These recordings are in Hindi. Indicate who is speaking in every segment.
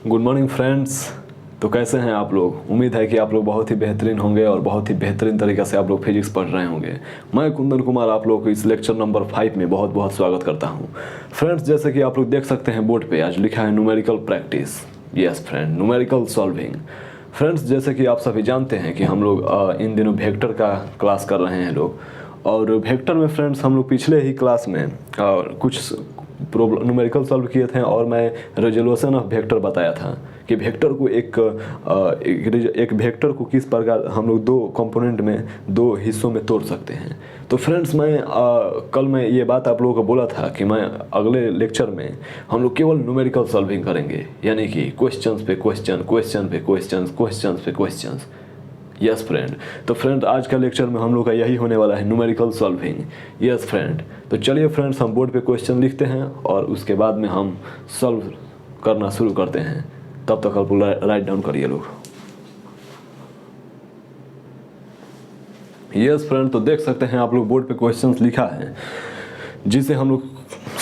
Speaker 1: Good morning friends. तो कैसे हैं आप लोग? उम्मीद है कि आप लोग बहुत ही बेहतरीन होंगे और बहुत ही बेहतरीन तरीके से आप लोग फिजिक्स पढ़ रहे होंगे। मैं कुंदन कुमार आप लोगों को इस लेक्चर नंबर 5 में बहुत बहुत स्वागत करता हूं। फ्रेंड्स, जैसे कि आप लोग देख सकते हैं बोर्ड पे आज लिखा है numerical practice. Yes friend, numerical solving. Friends, जैसे कि आप सभी जानते हैं कि हम लोग इन दिनों वेक्टर का क्लास कर रहे हैं लोग। और वेक्टर में फ्रेंड्स हम लोग पिछले ही क्लास में कुछ प्रॉब्लम न्यूमेरिकल सॉल्व किए थे और मैं रेजोल्यूशन ऑफ वेक्टर बताया था कि वेक्टर को एक वेक्टर को किस प्रकार हम लोग दो कंपोनेंट में, दो हिस्सों में तोड़ सकते हैं। तो फ्रेंड्स, कल मैं ये बात आप लोगों को बोला था कि मैं अगले लेक्चर में हम लोग केवल न्यूमेरिकल सॉल्विंग करेंगे, यानी कि क्वेश्चंस पे क्वेश्चन, क्वेश्चन पे क्वेश्चन, क्वेश्चंस पे क्वेश्चंस। Yes friend. तो फ्रेंड, आज का लेक्चर में हम लोग का यही होने वाला है, न्यूमेरिकल सॉल्विंग। Yes friend. तो चलिए फ्रेंड्स, हम बोर्ड पे क्वेश्चन लिखते हैं और उसके बाद में हम सॉल्व करना शुरू करते हैं। तब तक आप लोग राइट डाउन करिए लोग। यस फ्रेंड, तो देख सकते हैं आप लोग बोर्ड पे क्वेश्चंस लिखा है जिसे हम लोग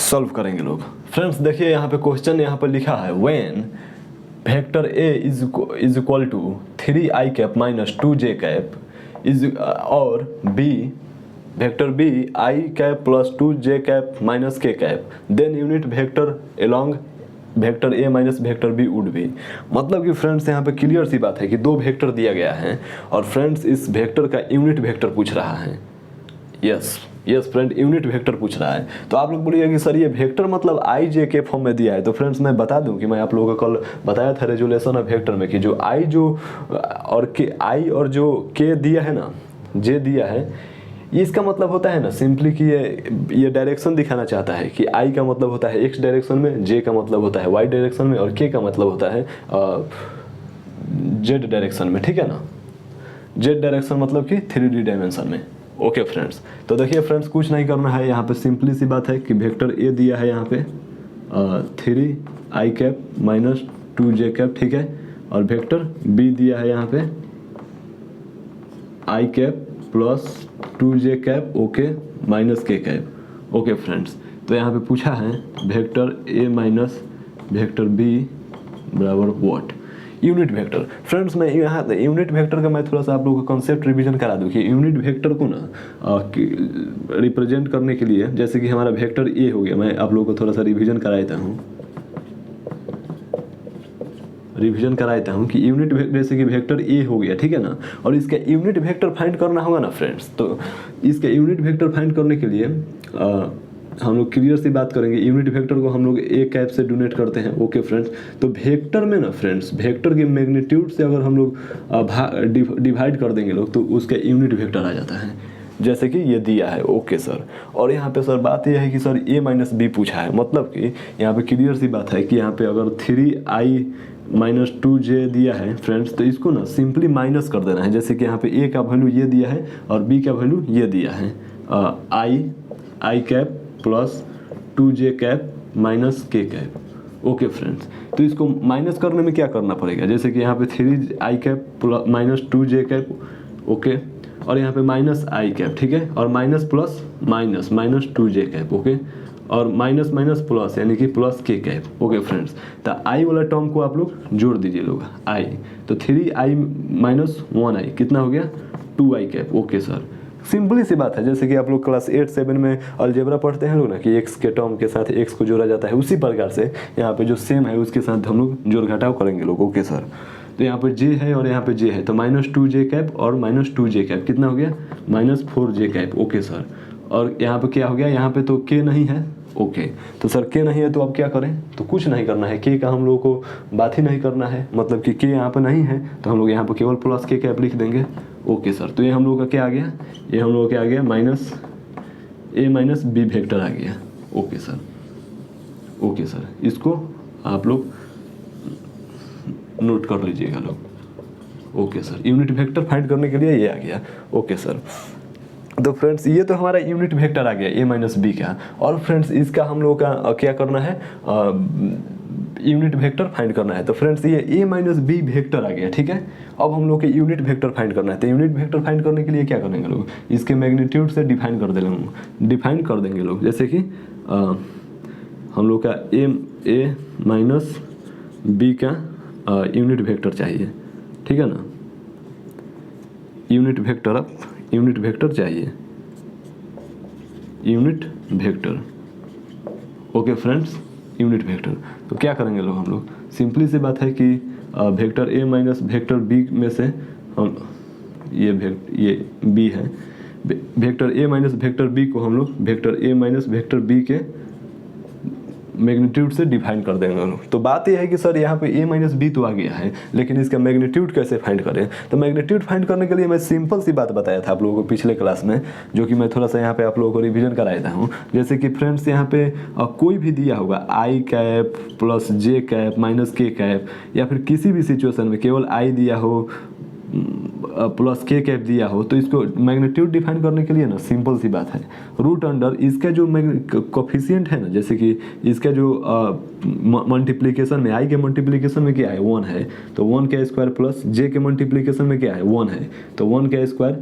Speaker 1: सॉल्व करेंगे लोग। फ्रेंड्स देखिए, यहाँ पे क्वेश्चन यहाँ पर लिखा है when vector A is equal to 3i cap minus 2j cap is और B vector B i cap plus 2j cap minus k cap, then unit vector along vector A minus vector B would be. मतलब कि फ्रेंड्स, यहाँ पे क्लियर सी बात है कि दो वेक्टर दिया गया है और फ्रेंड्स इस वेक्टर का यूनिट वेक्टर पूछ रहा है। यस फ्रेंड, यूनिट वेक्टर पूछ रहा है। तो आप लोग बोलिएगा कि सर ये वेक्टर मतलब आई जे के फॉर्म में दिया है। तो फ्रेंड्स, मैं बता दूं कि मैं आप लोगों को कल बताया था रेजोल्यूशन ऑफ वेक्टर में कि जो आई और जो के दिया है ना, जे दिया है, इसका मतलब होता है ना सिंपली कि ये डायरेक्शन दिखाना चाहता है कि आई का मतलब होता है एक्स डायरेक्शन में, जे का मतलब होता है वाई डायरेक्शन में और के का मतलब होता है जेड डायरेक्शन में। ठीक है ना, जेड डायरेक्शन मतलब कि 3D डायमेंशन में। ओके फ्रेंड्स, तो देखिए फ्रेंड्स, कुछ नहीं करना है। यहाँ पे सिंपली सी बात है कि वेक्टर ए दिया है यहाँ पे 3i cap minus 2j cap, ठीक है, और वेक्टर बी दिया है यहाँ पे i cap plus 2j cap, okay, minus k cap. Okay friends, तो यहाँ पे पूछा है vector a minus vector b बराबर व्हाट, यूनिट वेक्टर। फ्रेंड्स, मैं यहाँ यूनिट वेक्टर का मैं थोड़ा सा आप लोगों को कॉन्सेप्ट रिवीजन करा दूँ कि यूनिट वेक्टर को ना रिप्रेजेंट करने के लिए, जैसे कि हमारा वेक्टर ए हो गया, मैं आप लोगों को थोड़ा सा रिवीजन कराता हूँ कि यूनिट जैसे कि वेक्टर ए हो गया, ठीक है ना, और इसका यूनिट वेक्टर फाइंड करना होगा ना फ्रेंड्स। तो इसका यूनिट वेक्टर फाइंड करने के लिए हम लोग क्लियर सी बात करेंगे। यूनिट वेक्टर को हम लोग ए कैप से डोनेट करते हैं। ओके फ्रेंड्स, तो वेक्टर में ना फ्रेंड्स, वेक्टर के मैग्नीट्यूड से अगर हम लोग डिवाइड कर देंगे लोग, तो उसका यूनिट वेक्टर आ जाता है, जैसे कि ये दिया है। ओके सर, और यहाँ पे सर बात यह है कि सर ए माइनस बी पूछा है, मतलब कि यहाँ पे क्लियर सी बात है कि यहाँ पे अगर 3i माइनस 2j दिया है फ्रेंड्स, तो इसको ना सिंपली माइनस कर देना है। जैसे कि यहाँ पे ए का वैल्यू ये दिया है और बी का वैल्यू ये दिया है, I cap plus 2j cap minus k cap. Okay friends, तो इसको माइनस करने में क्या करना पड़ेगा, जैसे कि यहाँ पे 3i cap plus minus 2j cap, okay, और यहाँ पे माइनस आई कैप, ठीक है, और minus plus minus 2j cap, okay, और माइनस माइनस प्लस यानी कि plus k cap. Okay friends, तो आई वाला टर्म को आप लोग जोड़ दीजिए लोग, आई, तो 3i माइनस 1i कितना हो गया, 2i cap. Okay sir, simply सी बात है, जैसे कि आप लोग क्लास 8-7 में अलजेब्रा पढ़ते हैं लोग ना कि x के टर्म के साथ x को जोड़ा जाता है, उसी प्रकार से यहाँ पे जो सेम है उसके साथ हम लोग जोड़ घटाव करेंगे लोग। ओके सर, तो यहाँ पे j है और यहाँ पे j है, तो माइनस 2j कैप और माइनस 2j कैप कितना हो गया, minus 4j cap. Okay sir, और यहाँ पे क्या हो गया, यहाँ पे तो k नहीं है। ओके, तो सर k नहीं है तो अब क्या करें, तो कुछ नहीं करना है, k का हम लोगों को बात ही नहीं करना है, मतलब कि k यहाँ पे नहीं है तो हम लोग यहाँ पे केवल प्लस k कैप लिख देंगे। ओके सर, तो ये हम लोगों का क्या आ गया, ये हम लोगों का आ गया minus a minus b vector आ गया। ओके सर, ओके सर, इसको आप लोग नोट कर लीजिएगा लोग। Okay sir, unit vector find करने के लिए ये आ गया। ओके सर, तो फ्रेंड्स ये तो हमारा यूनिट वेक्टर आ गया a माइनस बी का, और फ्रेंड्स इसका हम लोगों का क्या करना है, यूनिट वेक्टर फाइंड करना है। तो फ्रेंड्स ये a माइनस बी वेक्टर आ गया, ठीक है। अब हम लोग के यूनिट वेक्टर फाइंड करना है, तो यूनिट वेक्टर फाइंड करने के लिए क्या करेंगे लोग, इसके मैग्नीट्यूड से डिफाइन कर देंगे लोग, जैसे कि हम लोग का a माइनस बी का यूनिट वेक्टर चाहिए, ठीक है ना, यूनिट वेक्टर चाहिए, unit vector. Okay friends, unit vector. तो क्या करेंगे हम लोग सिंपली सी बात है कि vector A minus vector B में से हम ये बी है, vector A minus vector B को हम लोग vector A minus vector B के मैग्नीट्यूड से डिफाइन कर देंगे हम लोग। तो बात यह है कि सर यहाँ पे ए माइनस बी तो आ गया है, लेकिन इसका मैग्नीट्यूड कैसे फाइंड करें? तो मैग्नीट्यूड फाइंड करने के लिए मैं सिंपल सी बात बताया था आप लोगों को पिछले क्लास में, जो कि मैं थोड़ा सा यहाँ पे आप लोगों को रिवीजन कराया हूँ। जैसे कि फ्रेंड्स यहाँ पे कोई भी दिया होगा आई कैप प्लस जे कैप माइनस के कैप, या फिर किसी भी सिचुएशन में केवल आई दिया हो प्लस के कैप दिया हो, तो इसको मैग्नीट्यूड डिफाइन करने के लिए ना सिंपल सी बात है, रूट अंडर इसका जो कोफिशिएंट है ना, जैसे कि इसका जो मल्टीप्लिकेशन में आई के मल्टीप्लिकेशन में क्या है 1 है, तो 1 का स्क्वायर प्लस जे के मल्टीप्लिकेशन में क्या है 1 है, तो 1 का स्क्वायर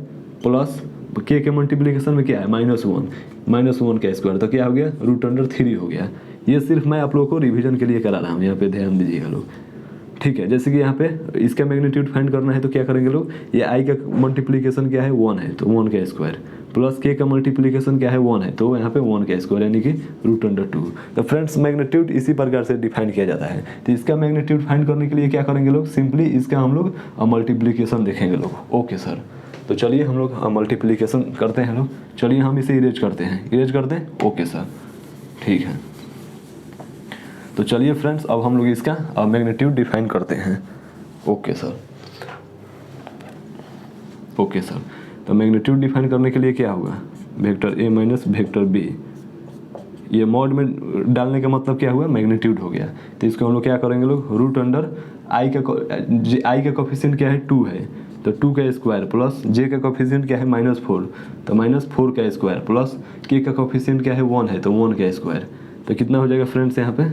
Speaker 1: प्लस के मल्टीप्लिकेशन में क्या है -1 का स्क्वायर, तो क्या हो गया रूट अंडर 3 हो गया। ये सिर्फ मैं आप लोगों को रिविजन के लिए करा रहा हूँ, यहाँ पे ध्यान दीजिएगा लोग, ठीक है। जैसे कि यहाँ पे इसका मैग्नीट्यूड फाइंड करना है तो क्या करेंगे लोग, ये आई का मल्टीप्लिकेशन क्या है 1 है, तो 1 का स्क्वायर प्लस के का मल्टीप्लिकेशन क्या है 1 है, तो यहाँ पे 1 का स्क्वायर यानी कि रूट अंडर 2। तो फ्रेंड्स मैग्नीट्यूड इसी प्रकार से डिफाइन किया जाता है। तो इसका मैग्नीट्यूड फाइंड करने के लिए क्या करेंगे लोग, सिंपली इसका हम लोग मल्टीप्लिकेशन देखेंगे लोग। ओके सर, तो चलिए हम लोग मल्टीप्लिकेशन करते हैं लोग। चलिए हम इसे इरेज करते हैं। ओके सर, ठीक है। तो चलिए फ्रेंड्स अब हम लोग इसका मैग्नीट्यूड डिफाइन करते हैं। ओके सर, तो मैग्नीट्यूड डिफाइन करने के लिए क्या होगा, vector A minus vector B, ये मॉड में डालने का मतलब क्या हुआ, मैग्नीट्यूड हो गया। तो इसको हम लोग क्या करेंगे लोग, रूट अंडर आई का कोफिशिएंट क्या है 2 है, तो 2 का स्क्वायर प्लस जे का कोफिशिएंट क्या है -4, तो -4 का स्क्वायर प्लस के का कोफिशिएंट क्या है 1 है, तो 1 का स्क्वायर, तो कितना हो जाएगा फ्रेंड्स यहाँ पे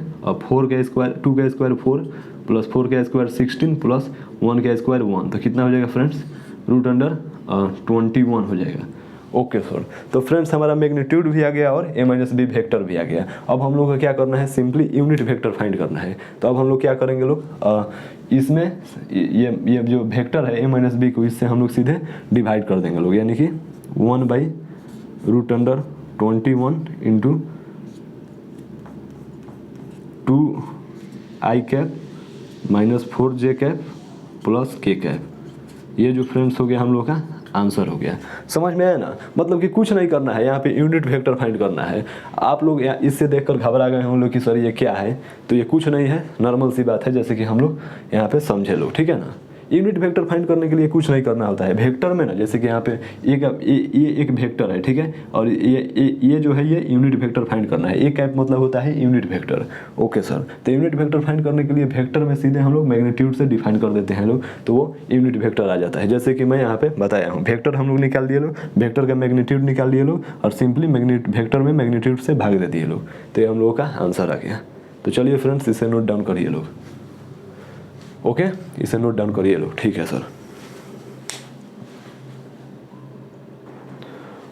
Speaker 1: 4 का स्क्वायर 2 का स्क्वायर 4 प्लस 4 का स्क्वायर 16 प्लस 1 का स्क्वायर 1, तो कितना हो जाएगा फ्रेंड्स रूट अंडर 21 हो जाएगा। ओके सर, तो फ्रेंड्स हमारा मैग्नीट्यूड भी आ गया और ए माइनस बी वेक्टर भी आ गया। अब हम लोग को क्या करना है, सिंपली यूनिट वेक्टर फाइंड करना है। तो अब हम लोग क्या करेंगे लोग, इसमें ये जो वेक्टर है ए माइनस बी को इससे हम लोग सीधे डिवाइड कर देंगे लोग, यानी कि 1/√21 इंटू 2 आई कैप -4 जे कैप प्लस के कैप, ये जो फ्रेंड्स हो गया हम लोग का आंसर हो गया। समझ में आया ना, मतलब कि कुछ नहीं करना है, यहाँ पे यूनिट वेक्टर फाइंड करना है। आप लोग इससे देखकर घबरा गए हम लोग कि सर ये क्या है, तो ये कुछ नहीं है, नॉर्मल सी बात है, जैसे कि हम लोग यहाँ पे समझे लोग, ठीक है ना। यूनिट वेक्टर फाइंड करने के लिए कुछ नहीं करना होता है। वेक्टर में ना जैसे कि यहाँ पे ये एक वेक्टर है, ठीक है, और ये जो है ये यूनिट वेक्टर फाइंड करना है। ए कैप मतलब होता है यूनिट वेक्टर। ओके सर, तो यूनिट वेक्टर फाइंड करने के लिए वेक्टर में सीधे हम लोग मैग्नीट्यूड से डिफाइन कर देते हैं लोग, तो वो यूनिट वेक्टर आ जाता है। जैसे कि मैं यहाँ पे बताया हूँ, वेक्टर हम लोग निकाल दिए लोग, वेक्टर का मैग्नीट्यूड निकाल दिए लोग, और सिंपली वेक्टर में मैग्नीट्यूड से भाग दे दिए लोग, तो ये हम लोगों का आंसर आ गया। तो चलिए फ्रेंड्स इसे नोट डाउन करिए लोग। ओके, इसे नोट डाउन करिए लोग, ठीक है सर।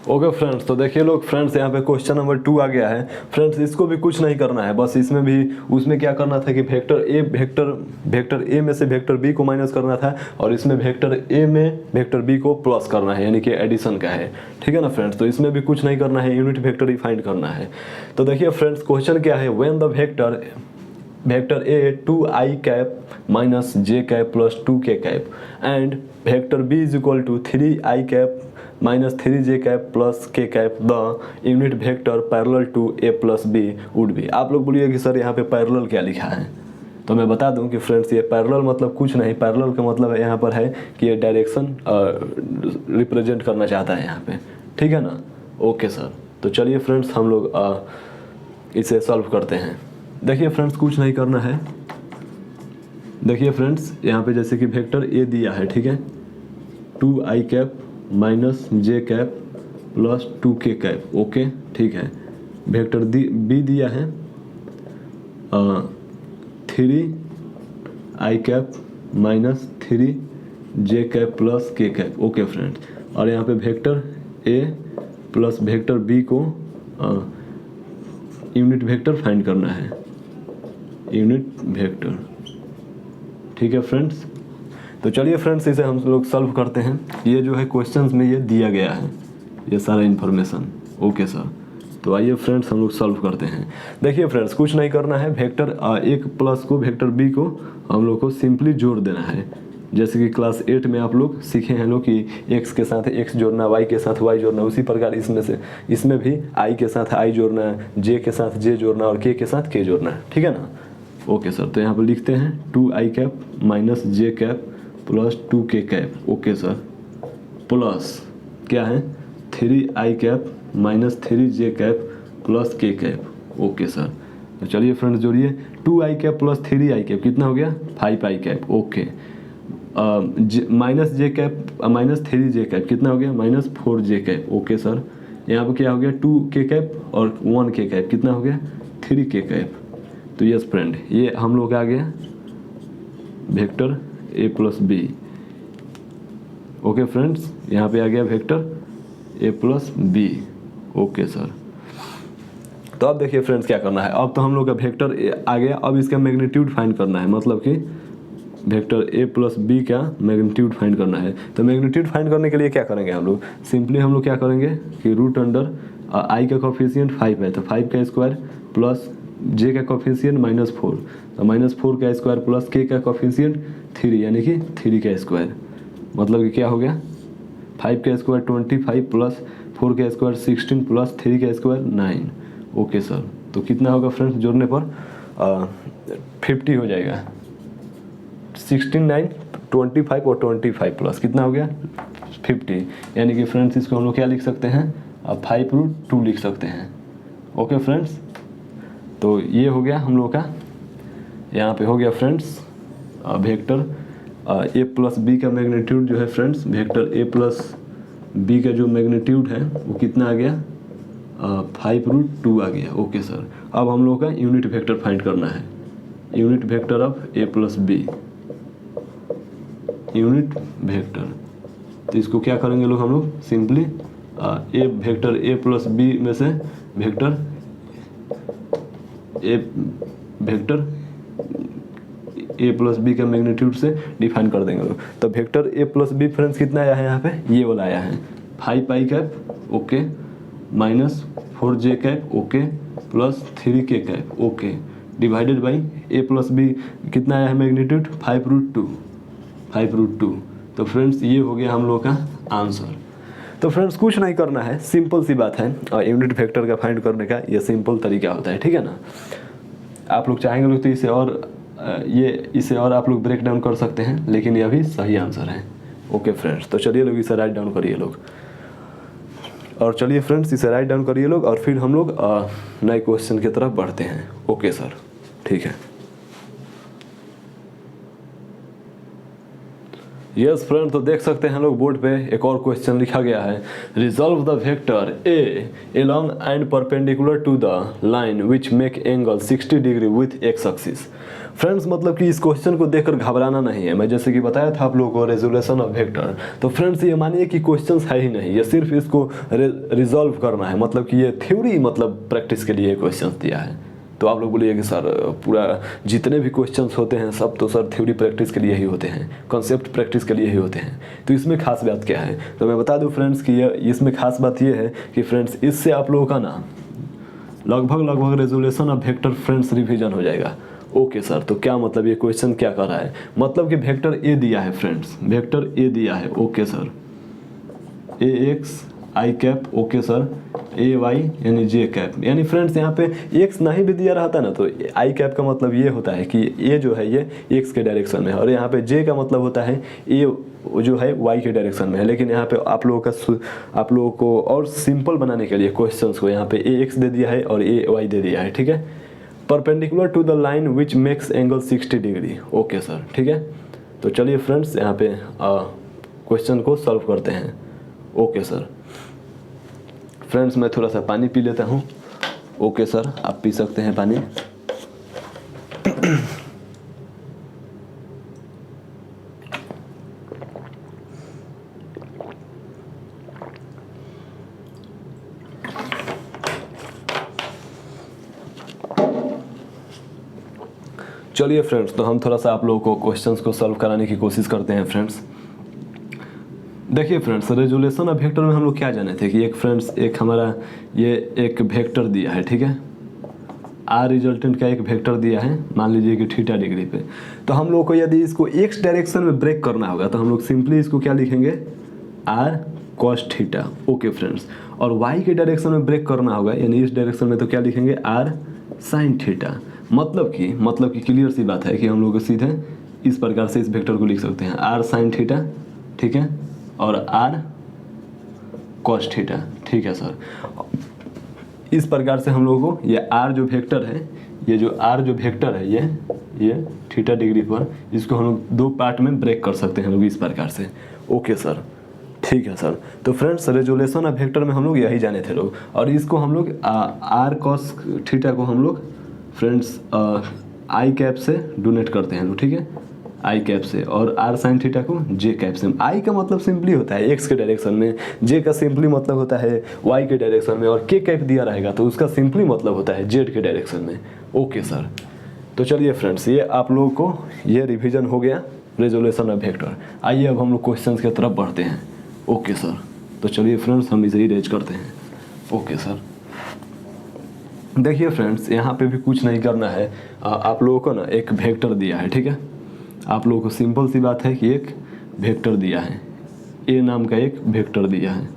Speaker 1: ओके फ्रेंड्स, तो देखिए लोग फ्रेंड्स यहाँ पे क्वेश्चन नंबर 2 आ गया है। फ्रेंड्स इसको भी कुछ नहीं करना है, बस इसमें भी उसमें क्या करना था कि वेक्टर ए में से वेक्टर बी को माइनस करना था, और इसमें वेक्टर ए में वेक्टर बी को प्लस करना है, यानी कि एडिशन का है, ठीक है ना फ्रेंड्स। तो इसमें भी कुछ नहीं करना है, यूनिट वेक्टर ही फाइंड करना है। तो देखिए फ्रेंड्स क्वेश्चन क्या है, when the vector A 2i cap minus J cap plus 2k cap and vector B is equal to 3i cap minus 3j cap plus k cap, the unit vector parallel to A plus B would be. आप लोग बोलिए कि सर यहाँ पे पैरेलल क्या लिखा है, तो मैं बता दूं कि फ्रेंड्स ये पैरेलल मतलब कुछ नहीं, पैरेलल का मतलब यहाँ पर है कि ये डायरेक्शन रिप्रेजेंट करना चाहता है यहाँ पे, ठीक है ना। ओके सर, तो चलिए फ्रेंड्स हम लोग इसे सॉल्व करते हैं। देखिए फ्रेंड्स कुछ नहीं करना है। देखिए फ्रेंड्स यहाँ पे जैसे कि वेक्टर ए दिया है, ठीक है, 2i cap minus J cap plus 2k cap, okay ठीक है। वेक्टर बी दिया है 3i cap minus 3j cap plus k cap, okay friends. और यहाँ पे vector A plus vector B को यूनिट वेक्टर फाइंड करना है, यूनिट वेक्टर, ठीक है फ्रेंड्स। तो चलिए फ्रेंड्स इसे हम लोग सॉल्व करते हैं। ये जो है क्वेश्चंस में ये दिया गया है ये सारा इन्फॉर्मेशन। ओके सर, तो आइए फ्रेंड्स हम लोग सॉल्व करते हैं। देखिए फ्रेंड्स कुछ नहीं करना है, वेक्टर एक प्लस को वेक्टर बी को हम लोग को सिंपली जोड़ देना है। जैसे कि क्लास 8 में आप लोग सीखे हैं लोग कि x के साथ x जोड़ना, y के साथ y जोड़ना, उसी प्रकार इसमें भी i के साथ i जोड़ना, j के साथ j जोड़ना और k के साथ k जोड़ना, ठीक है ना। ओके सर, तो यहाँ पर लिखते हैं 2i cap minus j cap plus 2k cap. Okay sir, plus क्या है 3i cap minus 3j cap plus k cap. Okay sir, तो चलिए फ्रेंड्स जोड़िए 2i cap plus 3i cap कितना हो गया 5i cap. Okay, minus j cap minus 3j cap कितना हो गया minus 4j cap. Okay sir, यहाँ पर क्या हो गया 2k कैप और 1k कैप कितना हो गया 3k कैप। तो यस फ्रेंड, ये हम लोग आ गया vector a plus B. Okay friends, यहाँ पे आ गया vector a plus B. Okay sir, तो अब देखिए फ्रेंड्स क्या करना है। अब तो हम लोग का वेक्टर आ गया, अब इसका मैग्नीट्यूड फाइंड करना है, मतलब कि वेक्टर a प्लस बी का मैग्नीट्यूड फाइंड करना है। तो मैग्नीट्यूड फाइंड करने के लिए क्या करेंगे हम लोग, सिंपली हम लोग क्या करेंगे कि रूट अंडर i का कोफिशिएंट 5 है तो 5 का स्क्वायर प्लस j का कोफिशिएंट -4, तो -4 का स्क्वायर प्लस k का कोफिशिएंट 3 यानी कि 3 का स्क्वायर। मतलब कि क्या हो गया 5 का स्क्वायर 25 प्लस 4 का स्क्वायर 16 प्लस 3 का स्क्वायर 9। ओके सर, तो कितना होगा फ्रेंड्स जोड़ने पर 50 हो जाएगा। 16 9 25 और 25 प्लस कितना हो गया 50, यानी कि फ्रेंड्स इसको हम लोग क्या लिख सकते हैं 5√2 लिख सकते हैं। ओके फ्रेंड्स, तो ये हो गया हम लोग का, यहाँ पे हो गया friends vector a plus B का मैग्नीट्यूड जो है friends, vector a plus B का जो मैग्नीट्यूड है वो कितना आ गया 5√2 आ गया। ओके सर, अब हम लोग का यूनिट वेक्टर फाइंड करना है, unit vector of a plus B, unit vector. तो इसको क्या करेंगे लोग हम लोग simply a vector a plus B में से वेक्टर a प्लस बी का मैग्नीट्यूड से डिफाइन कर देंगे लोग। तो vector a plus B friends कितना आया है यहाँ पे, ये वाला आया है 5i cap okay minus 4j cap okay plus 3k cap okay divided by a plus B कितना आया है मैग्नीट्यूड 5√2। तो फ्रेंड्स ये हो गया हम लोग का आंसर। तो फ्रेंड्स कुछ नहीं करना है, सिंपल सी बात है, और यूनिट वेक्टर का फाइंड करने का ये सिंपल तरीका होता है, ठीक है ना। आप लोग चाहेंगे लोग तो इसे और आप लोग ब्रेक डाउन कर सकते हैं, लेकिन ये अभी सही आंसर है। ओके फ्रेंड्स, तो चलिए लोग इसे राइट डाउन करिए लोग, और चलिए फ्रेंड्स इसे राइट डाउन करिए लोग, और फिर हम लोग नए क्वेश्चन की तरफ बढ़ते हैं। ओके सर, ठीक है। यस फ्रेंड, तो देख सकते हैं लोग बोर्ड पे एक और क्वेश्चन लिखा गया है, resolve the vector a along and perpendicular to the line which make angle 60 degree with x axis. Friends मतलब कि इस क्वेश्चन को देखकर घबराना नहीं है, मैं जैसे कि बताया था आप लोगों को रेजोल्यूशन ऑफ वेक्टर। तो फ्रेंड्स ये मानिए कि क्वेश्चन है ही नहीं, ये सिर्फ इसको रिजॉल्व करना है, मतलब कि ये थ्योरी मतलब प्रैक्टिस के लिए क्वेश्चन दिया है। तो आप लोग बोलिए कि सर पूरा जितने भी क्वेश्चंस होते हैं सब तो सर थ्योरी प्रैक्टिस के लिए ही होते हैं, कॉन्सेप्ट प्रैक्टिस के लिए ही होते हैं, तो इसमें खास बात क्या है। तो मैं बता दूं फ्रेंड्स कि इसमें खास बात ये है कि फ्रेंड्स इससे आप लोगों का ना लगभग resolution of vector friends revision हो जाएगा। ओके सर, तो क्या मतलब ये क्वेश्चन क्या कर रहा है, मतलब कि वेक्टर ए दिया है फ्रेंड्स, वेक्टर ए दिया है। ओके सर, ए एक्स आई कैप ओके सर, ए वाई यानी जे कैप, यानी फ्रेंड्स यहाँ पे एक्स नहीं भी दिया रहता ना तो आई कैप का मतलब ये होता है कि ए जो है ये एक्स के डायरेक्शन में है, और यहाँ पे जे का मतलब होता है ए जो है वाई के डायरेक्शन में है। लेकिन यहाँ पे आप लोगों को और सिंपल बनाने के लिए क्वेश्चंस को यहाँ पे ए एक्स दे दिया है और ए वाई दे दिया है, ठीक है। Perpendicular to the line which makes angle 60 degree. Okay sir, ठीक है। तो चलिए फ्रेंड्स यहाँ पे क्वेश्चन को सॉल्व करते हैं। ओके सर, फ्रेंड्स मैं थोड़ा सा पानी पी लेता हूँ। ओके सर, आप पी सकते हैं पानी। चलिए फ्रेंड्स, तो हम थोड़ा सा आप लोगों को क्वेश्चंस को सॉल्व कराने की कोशिश करते हैं फ्रेंड्स। देखिए फ्रेंड्स, रेजोल्यूशन ऑफ वेक्टर में हम लोग क्या जाने थे कि एक हमारा ये एक वेक्टर दिया है, ठीक है, आर रिजल्टेंट का एक वेक्टर दिया है, मान लीजिए कि थीटा डिग्री पे। तो हम लोग को यदि इसको एक्स डायरेक्शन में ब्रेक करना होगा तो हम लोग सिंपली इसको क्या लिखेंगे, R cos theta. Okay friends, और वाई के डायरेक्शन में ब्रेक करना होगा यानी इस डायरेक्शन में तो क्या लिखेंगे, आर साइन थीटा। मतलब कि क्लियर सी बात है कि हम लोग सीधे इस प्रकार से इस वेक्टर को लिख सकते हैं, आर साइन थीटा, ठीक है, और आर कॉस थीटा, ठीक है सर। इस प्रकार से हम लोगों को ये आर जो वेक्टर है, ये जो आर जो वेक्टर है, ये थीटा डिग्री पर, इसको हम लोग दो पार्ट में ब्रेक कर सकते हैं लोग इस प्रकार से। ओके सर, ठीक है सर। तो फ्रेंड्स, रेजोल्यूशन ऑफ वेक्टर में हम लोग यही जाने थे लोग, और इसको हम लोग आर कॉस थीटा को हम लोग फ्रेंड्स आई कैप से डोनेट करते हैं लोग, ठीक है, आई कैप से, और आर साइन थीटा को जे कैप से। आई का मतलब सिंपली होता है एक्स के डायरेक्शन में, जे का सिंपली मतलब होता है वाई के डायरेक्शन में, और के कैप दिया रहेगा तो उसका सिंपली मतलब होता है जेड के डायरेक्शन में। ओके सर, तो चलिए फ्रेंड्स, ये आप लोगों को ये रिवीजन हो गया रेजोल्यूशन ऑफ वेक्टर। आइए अब हम लोग क्वेश्चन की तरफ बढ़ते हैं। ओके सर, तो चलिए फ्रेंड्स, हम इसे इरेज करते हैं। ओके सर, देखिए फ्रेंड्स, यहाँ पे भी कुछ नहीं करना है, आप लोगों को ना एक वेक्टर दिया है, ठीक है, आप लोगों को सिंपल सी बात है कि एक वेक्टर दिया है, ए नाम का एक वेक्टर दिया है,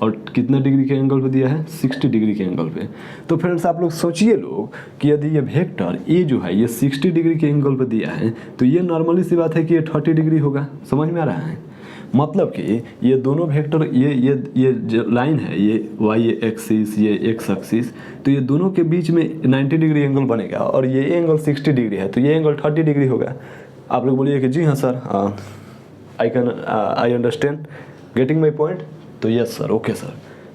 Speaker 1: और कितना डिग्री के एंगल पे दिया है, 60 डिग्री के एंगल पे। तो फ्रेंड्स, आप लोग सोचिए लोग कि यदि ये वेक्टर ए जो है ये 60 डिग्री के एंगल पे दिया है तो ये नॉर्मली सी बात है कि ये 30 डिग्री होगा। समझ में आ रहा है? मतलब कि ये दोनों वेक्टर, ये जो लाइन है, ये वाई एक्सिस, ये एक्स एक्सिस, तो ये दोनों के बीच में 90 डिग्री एंगल बनेगा, और ये एंगल 60 डिग्री है तो ये एंगल 30 डिग्री होगा। आप लोग बोलिए कि जी हाँ sir, I understand, getting my point. तो यस सर, ओके सर,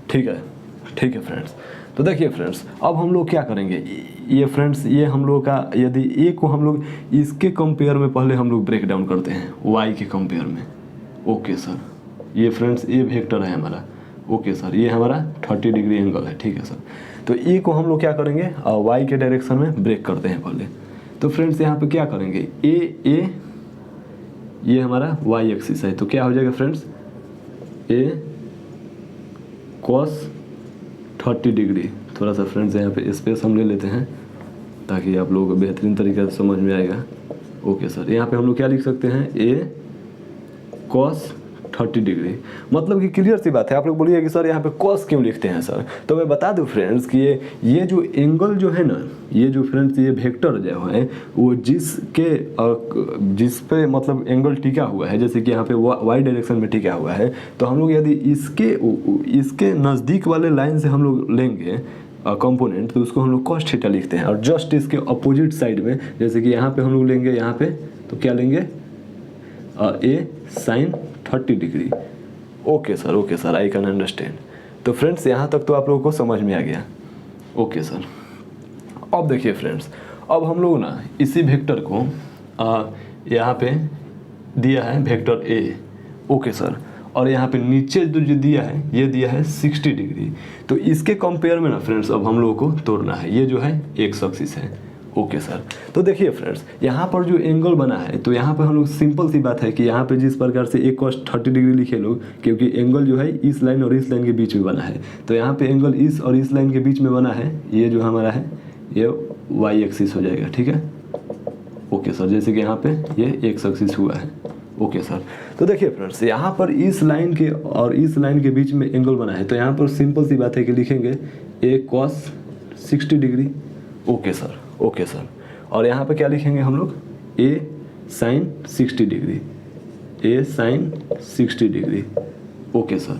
Speaker 1: ठीक है फ्रेंड्स। तो देखिए फ्रेंड्स, अब हम लोग क्या करेंगे, ये फ्रेंड्स, ये हम लोग का यदि ए को हम लोग इसके कंपेयर में पहले हम लोग ब्रेक डाउन करते हैं वाई के कंपेयर में। ओके सर, ये फ्रेंड्स ये वेक्टर है हमारा। ओके सर, ये हमारा 30 डिग्री एंगल है, ठीक है सर। तो ए को हम लोग क्या करेंगे, वाई के डायरेक्शन में ब्रेक करते हैं पहले। तो फ्रेंड्स, यहाँ पे क्या करेंगे, ए ये हमारा वाई एक्सिस है, तो क्या हो जाएगा फ्रेंड्स, ए कॉस 30 डिग्री। थोड़ा सा फ्रेंड्स यहाँ पे स्पेस हम ले लेते हैं ताकि आप लोगों को बेहतरीन तरीके से समझ में आएगा। ओके सर, यहाँ पे हम लोग क्या लिख सकते हैं, ए कॉस 30 डिग्री। मतलब कि क्लियर सी बात है। आप लोग बोलिए कि सर यहाँ पे कॉस क्यों लिखते हैं सर, तो मैं बता दूं फ्रेंड्स कि ये जो एंगल जो है ना, ये जो फ्रेंड्स ये वेक्टर जो है वो जिस पे मतलब एंगल टिका हुआ है, जैसे कि यहाँ पे वाई डायरेक्शन में टिका हुआ है, तो हम लोग यदि इसके नज़दीक वाले लाइन से हम लोग लेंगे कंपोनेंट तो उसको हम लोग कॉस थीटा लिखते हैं, और जस्ट इसके अपोजिट साइड में जैसे कि यहाँ पे हम लोग लेंगे, यहाँ पे तो क्या लेंगे, A sine 30 degree. Okay sir, I can understand. तो फ्रेंड्स, यहाँ तक तो आप लोगों को समझ में आ गया। ओके सर, अब देखिए फ्रेंड्स, अब हम लोग ना इसी वेक्टर को यहाँ पे दिया है वेक्टर ए। ओके सर, और यहाँ पे नीचे जो दिया है ये दिया है 60 डिग्री। तो इसके कंपेयर में ना फ्रेंड्स अब हम लोगों को तोड़ना है, ये जो है एक्स एक्सिस है। ओके सर, तो देखिए फ्रेंड्स, यहाँ पर जो एंगल बना है तो यहाँ पर हम लोग सिंपल सी बात है कि यहाँ पे जिस प्रकार से एक कॉस 30 डिग्री लिखे लोग, क्योंकि एंगल जो है इस लाइन और इस लाइन के बीच में बना है, तो यहाँ पे एंगल इस और इस लाइन के बीच में बना है, ये जो हमारा है ये वाई एक्सिस हो जाएगा, ठीक है। ओके सर, जैसे कि यहाँ पे ये एक्स एक्सिस हुआ है। ओके सर, तो देखिए फ्रेंड्स, यहाँ पर इस लाइन के और इस लाइन के बीच में एंगल बना है, तो यहाँ पर सिंपल सी बात है कि लिखेंगे ए कॉस 60 डिग्री। ओके सर, और यहाँ पे क्या लिखेंगे हम लोग, ए साइन 60 डिग्री, ए साइन 60 डिग्री। ओके सर,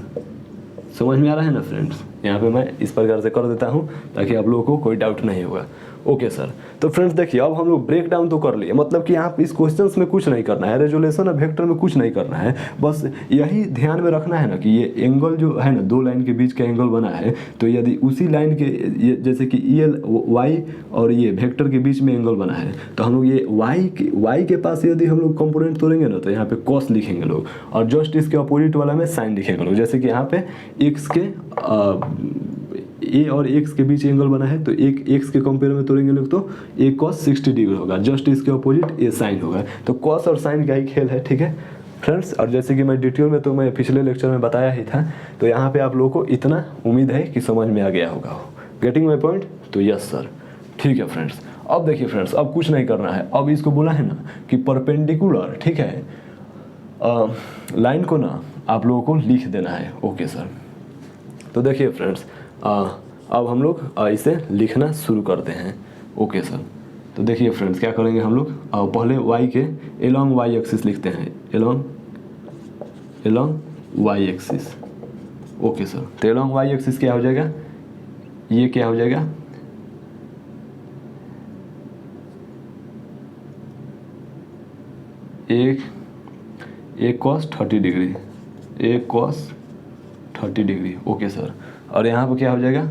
Speaker 1: समझ में आ रहा है ना फ्रेंड्स? यहाँ पे मैं इस प्रकार से कर देता हूँ ताकि आप लोगों को कोई डाउट नहीं होगा। ओके सर, तो फ्रेंड्स देखिए, अब हम लोग ब्रेक डाउन तो कर लिए, मतलब कि यहाँ इस क्वेश्चंस में कुछ नहीं करना है, रेजोल्यूशन ऑफ वेक्टर में कुछ नहीं करना है, बस यही ध्यान में रखना है ना कि ये एंगल जो है ना, दो लाइन के बीच का एंगल बना है, तो यदि उसी लाइन के जैसे कि ये वाई और ये वेक्टर के बीच में एंगल बना है, तो हम लोग ये वाई के पास यदि हम लोग कंपोनेंट तोड़ेंगे ना, तो यहाँ पे कॉस लिखेंगे लोग, और जस्ट इसके अपोजिट वाला में साइन लिखेंगे लोग, जैसे कि यहाँ पे एक्स के ए और एक्स के बीच एंगल बना है तो एक एक्स के कंपेयर में तोड़ेंगे लोग तो ए कॉस 60 डिग्री होगा, जस्ट इसके अपोजिट ए साइन होगा। तो कॉस और साइन का ही खेल है, ठीक है फ्रेंड्स। और जैसे कि मैं डिटेल में तो मैं पिछले लेक्चर में बताया ही था, तो यहाँ पे आप लोगों को इतना उम्मीद है कि समझ में आ गया होगा। Getting my point? तो यस सर, ठीक है फ्रेंड्स। अब देखिए फ्रेंड्स, अब कुछ नहीं करना है, अब इसको बोला है ना कि परपेंडिकुलर, ठीक है, लाइन को ना आप लोगों को लिख देना है। ओके सर, तो देखिए फ्रेंड्स, अब हम लोग इसे लिखना शुरू करते हैं। ओके सर, तो देखिए फ्रेंड्स क्या करेंगे हम लोग, पहले y के एलोंग y एक्सिस लिखते हैं, along y axis. Okay sir, तो एलोंग y एक्सिस क्या हो जाएगा, ये क्या हो जाएगा, एक cos 30 डिग्री, एक cos 30 डिग्री। ओके सर, और यहाँ पर क्या हो जाएगा,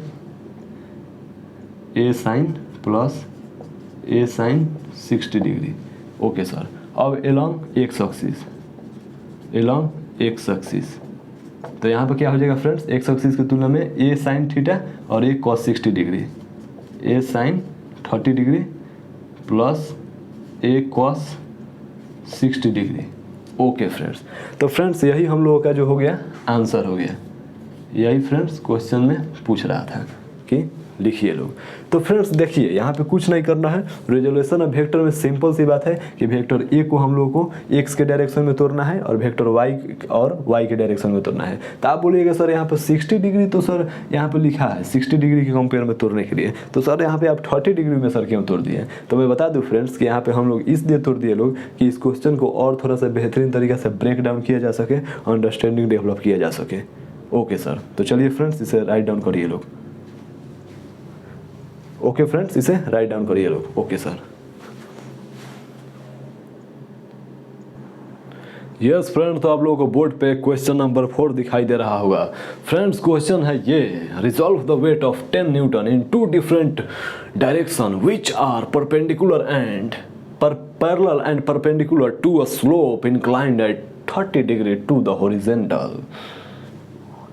Speaker 1: ए साइन प्लस ए साइन 60 डिग्री। ओके सर, अब along x axis, along x axis, तो यहाँ पर क्या हो जाएगा फ्रेंड्स, एक्स एक्सिस की तुलना में ए साइन थीटा और ए cos 60 डिग्री, ए साइन 30 डिग्री प्लस ए cos 60 डिग्री। ओके फ्रेंड्स, तो फ्रेंड्स यही हम लोगों का जो हो गया आंसर हो गया, यही फ्रेंड्स क्वेश्चन में पूछ रहा था कि लिखिए लोग। तो फ्रेंड्स देखिए यहाँ पे कुछ नहीं करना है, रिजोल्यूशन ऑफ वेक्टर में सिंपल सी बात है कि वेक्टर ए को हम लोगों को एक्स के डायरेक्शन में तोड़ना है और वेक्टर वाई के डायरेक्शन में तोड़ना है। तो आप बोलिएगा सर यहाँ पर 60 डिग्री, तो सर यहाँ पे लिखा है 60 डिग्री के कंपेयर में तोड़ने के लिए, तो सर यहाँ पे आप 30 डिग्री में सर क्यों तोड़ दिए। तो मैं बता दूँ फ्रेंड्स कि यहाँ पे हम लोग इसलिए तोड़ दिए लोग कि इस क्वेश्चन को और थोड़ा सा बेहतरीन तरीके से ब्रेक डाउन किया जा सके, अंडरस्टैंडिंग डेवलप किया जा सके। ओके सर, तो चलिए फ्रेंड्स इसे राइट डाउन करिए लोग। ओके फ्रेंड्स, इसे राइट डाउन करिए लोग। ओके सर, यस फ्रेंड्स, तो आप लोगों को बोर्ड पे क्वेश्चन नंबर 4 दिखाई दे रहा होगा। फ्रेंड्स क्वेश्चन है ये, resolve the weight of 10 newton in 2 different direction which are perpendicular and parallel and perpendicular to a slope inclined at 30 degree to the horizontal.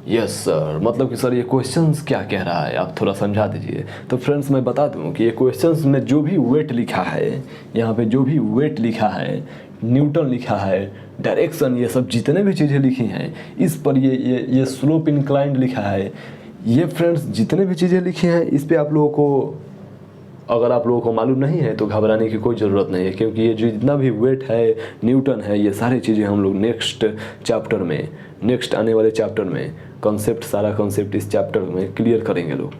Speaker 1: Yes sir, मतलब कि सर ये क्वेश्चंस क्या कह रहा है, आप थोड़ा समझा दीजिए। तो फ्रेंड्स मैं बता दूं कि ये क्वेश्चंस में जो भी वेट लिखा है, यहाँ पे जो भी वेट लिखा है, न्यूटन लिखा है, डायरेक्शन, ये सब जितने भी चीज़ें लिखी हैं, इस पर ये स्लोप इंक्लाइंड लिखा है, ये फ्रेंड्स जितने भी चीज़ें लिखी हैं इस पर आप लोगों को, अगर आप लोगों को मालूम नहीं है तो घबराने की कोई ज़रूरत नहीं है, क्योंकि ये जो जितना भी वेट है, न्यूटन है, ये सारी चीज़ें हम लोग नेक्स्ट चैप्टर में, नेक्स्ट आने वाले चैप्टर में कॉन्सेप्ट, सारा कॉन्सेप्ट इस चैप्टर में क्लियर करेंगे लोग।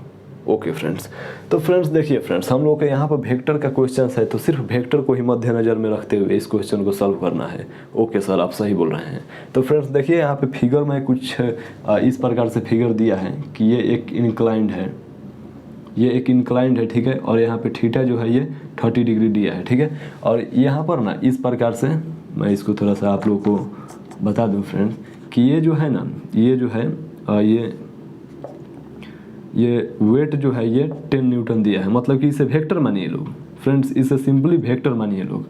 Speaker 1: ओके फ्रेंड्स, तो फ्रेंड्स देखिए फ्रेंड्स, हम लोग के यहाँ पर वेक्टर का क्वेश्चन है, तो सिर्फ वेक्टर को ही मद्देनजर में रखते हुए इस क्वेश्चन को सॉल्व करना है। ओके सर, आप सही बोल रहे हैं। तो फ्रेंड्स देखिए यहाँ पे फिगर में कुछ इस प्रकार से फिगर दिया है कि ये एक इंक्लाइंड है, ये एक इंक्लाइंड है, ठीक है, और यहाँ पे थीटा जो है ये 30 डिग्री दिया है, ठीक है। और यहाँ पर ना इस प्रकार से मैं इसको थोड़ा सा आप लोगों को बता दूँ फ्रेंड्स कि ये जो है ना, ये जो है ये वेट जो है ये 10 न्यूटन दिया है, मतलब कि इसे वेक्टर मानिए लोग। फ्रेंड्स इसे सिंपली वेक्टर मानिए लोग,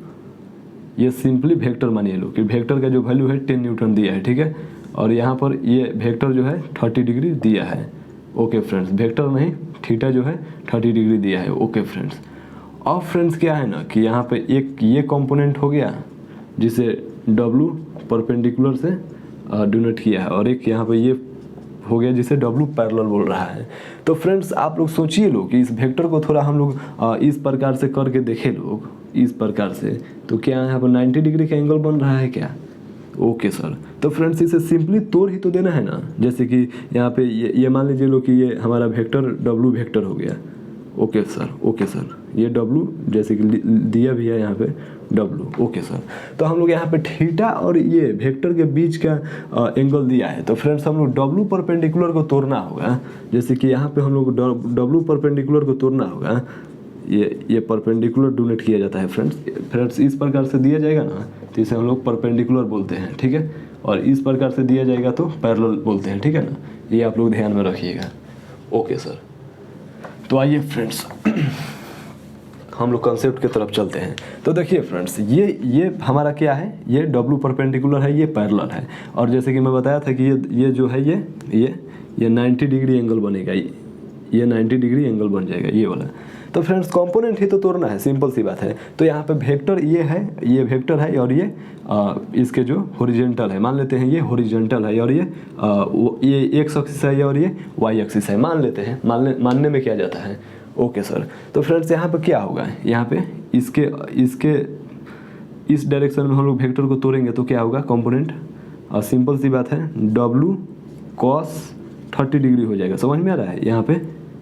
Speaker 1: ये सिंपली वेक्टर मानिए लोग कि वेक्टर का जो वैल्यू है 10 न्यूटन दिया है, ठीक है। और यहाँ पर ये वेक्टर जो है 30 डिग्री दिया है। ओके फ्रेंड्स, वेक्टर नहीं, थीटा जो है 30 डिग्री दिया है। ओके फ्रेंड्स, अब फ्रेंड्स क्या है ना कि यहाँ पे एक ये कंपोनेंट हो गया जिसे W परपेंडिकुलर से डिनोट किया है, और एक यहाँ पे ये हो गया जिसे W पैरेलल बोल रहा है। तो फ्रेंड्स आप लोग सोचिए लोग कि इस वेक्टर को थोड़ा हम लोग इस प्रकार से करके देखें लोग, इस प्रकार से, तो क्या यहाँ पर 90 डिग्री का एंगल बन रहा है क्या। ओके सर, तो फ्रेंड्स इसे सिंपली तोड़ ही तो देना है ना, जैसे कि यहाँ पे ये मान लीजिए लो कि ये हमारा वेक्टर W वेक्टर हो गया। ओके सर, ओके सर, ये W जैसे कि दिया भी है यहाँ पे W। ओके सर, तो हम लोग यहाँ पे थीटा और ये वेक्टर के बीच का एंगल दिया है, तो फ्रेंड्स हम लोग W परपेंडिकुलर को तोड़ना होगा। जैसे कि यहाँ पे हम लोग W परपेंडिकुलर को तोड़ना होगा, ये परपेंडिकुलर डोनेट किया जाता है फ्रेंड्स इस प्रकार से दिया जाएगा ना, तो इसे हम लोग परपेंडिकुलर बोलते हैं, ठीक है। और इस प्रकार से दिया जाएगा तो पैरेलल बोलते हैं, ठीक है ना, ये आप लोग ध्यान में रखिएगा। ओके सर, तो आइए फ्रेंड्स हम लोग कंसेप्ट की तरफ चलते हैं। तो देखिए फ्रेंड्स, ये हमारा क्या है, ये W परपेंडिकुलर है, ये पैरेलल है, और जैसे कि मैं बताया था कि ये जो है ये 90 डिग्री एंगल बनेगा, ये 90 डिग्री एंगल बन जाएगा ये वाला। तो फ्रेंड्स कंपोनेंट ही तो तोड़ना है, सिंपल सी बात है। तो यहाँ पे वेक्टर ये है, ये वेक्टर है और ये इसके जो हॉरिजॉन्टल है, मान लेते हैं ये हॉरिजॉन्टल है और ये एक्स एक्सिस है और ये वाई एक्सिस है, मान लेते हैं, मानने में क्या जाता है। Okay sir. तो फ्रेंड्स यहाँ पे क्या होगा, यहाँ पे इसके इस डायरेक्शन में हम लोग वेक्टर को तोड़ेंगे तो क्या होगा कंपोनेंट, सिंपल सी बात है, डब्लू कॉस 30 डिग्री हो जाएगा, समझ में आ रहा है।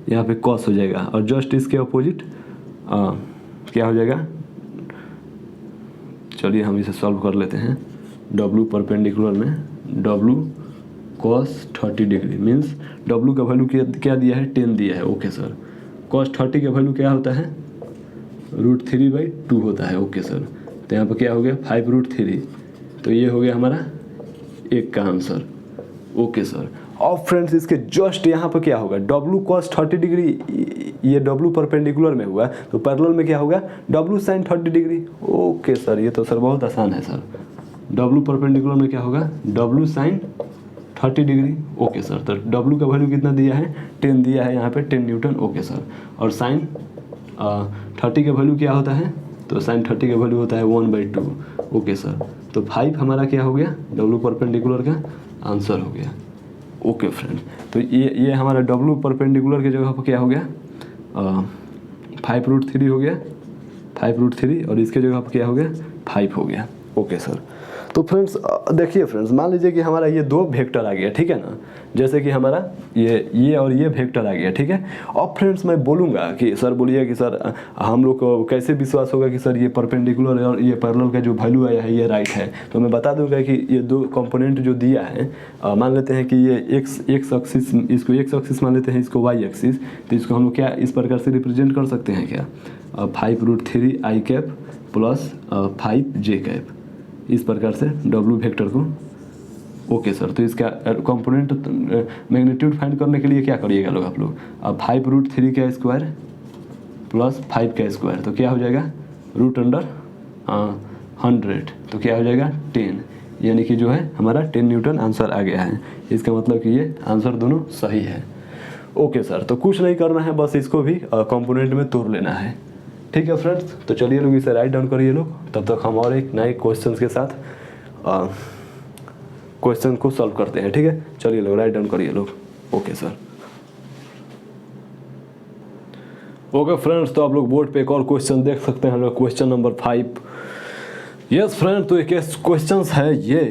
Speaker 1: यहाँ पे कॉस हो जाएगा और जस्ट इसके अपोजिट क्या हो जाएगा, चलिए हम इसे सॉल्व कर लेते हैं। डब्लू परपेंडिकुलर में W cos 30 degree means W का वैल्यू क्या दिया है, 10 दिया है। Okay sir. कॉस 30 का वैल्यू क्या होता है, √3/2 होता है। Okay sir. तो यहाँ पर क्या हो गया 5√3, तो ये हो गया हमारा एक का आंसर। Okay sir. और फ्रेंड्स इसके जस्ट यहाँ पर क्या होगा, डब्लू कॉस 30 डिग्री, ये डब्लू परपेंडिकुलर में हुआ तो पैरेलल में क्या होगा, W sine 30 degree. Okay sir, ये तो सर बहुत आसान है सर। डब्लू परपेंडिकुलर में क्या होगा, W sine 30 degree. Okay sir. तो डब्लू का वैल्यू कितना दिया है, 10 दिया है यहाँ पे, 10 न्यूटन। Okay sir. और साइन 30 का वैल्यू क्या होता है, तो साइन 30 का वैल्यू होता है 1/2। Okay sir. तो 5 हमारा क्या हो गया, डब्लू परपेंडिकुलर का आंसर हो गया। Okay friend. तो ये हमारा डब्लू परपेंडिकुलर की जगह पर क्या हो गया, 5√3 हो गया, 5√3 और इसके जगह पर क्या हो गया 5 हो गया। Okay sir. तो फ्रेंड्स देखिए फ्रेंड्स, मान लीजिए कि हमारा ये 2 वेक्टर आ गया, ठीक है ना, जैसे कि हमारा ये और ये वेक्टर आ गया, ठीक है। अब फ्रेंड्स मैं बोलूँगा कि सर बोलिए कि सर हम लोग को कैसे विश्वास होगा कि सर ये परपेंडिकुलर और ये पैरेलल का जो वैल्यू आया है ये राइट है। तो मैं बता दूंगा कि ये 2 कंपोनेंट जो दिया है, मान लेते हैं कि ये एक्स एक्सिस, इसको एक्स एक्सिस मान लेते हैं, इसको वाई एक्सिस, तो इसको हम लोग क्या इस प्रकार से रिप्रेजेंट कर सकते हैं क्या, 5√3i cap plus 5j cap, इस प्रकार से डब्लू वेक्टर को। Okay sir. तो इसका कंपोनेंट मैग्नीट्यूड फाइंड करने के लिए क्या करिएगा लोग, आप लोग 5√3 का स्क्वायर प्लस 5 का स्क्वायर, तो क्या हो जाएगा √100, तो क्या हो जाएगा 10, यानी कि जो है हमारा 10 न्यूटन आंसर आ गया है। इसका मतलब कि ये आंसर दोनों सही है। Okay sir. तो कुछ नहीं करना है, बस इसको भी कंपोनेंट में तोड़ लेना है। ठीक है फ्रेंड्स। तो चलिए लोग इसे राइट डाउन करिए लोग, तब तक हम और एक नए क्वेश्चन के साथ क्वेश्चन को सॉल्व करते हैं। ठीक है, चलिए लोग राइट डाउन करिए लोग। Okay sir. ओके फ्रेंड्स, तो आप लोग बोर्ड पे एक और क्वेश्चन देख सकते हैं लोग, क्वेश्चन नंबर 5। यस फ्रेंड, तो एक क्वेश्चन है ये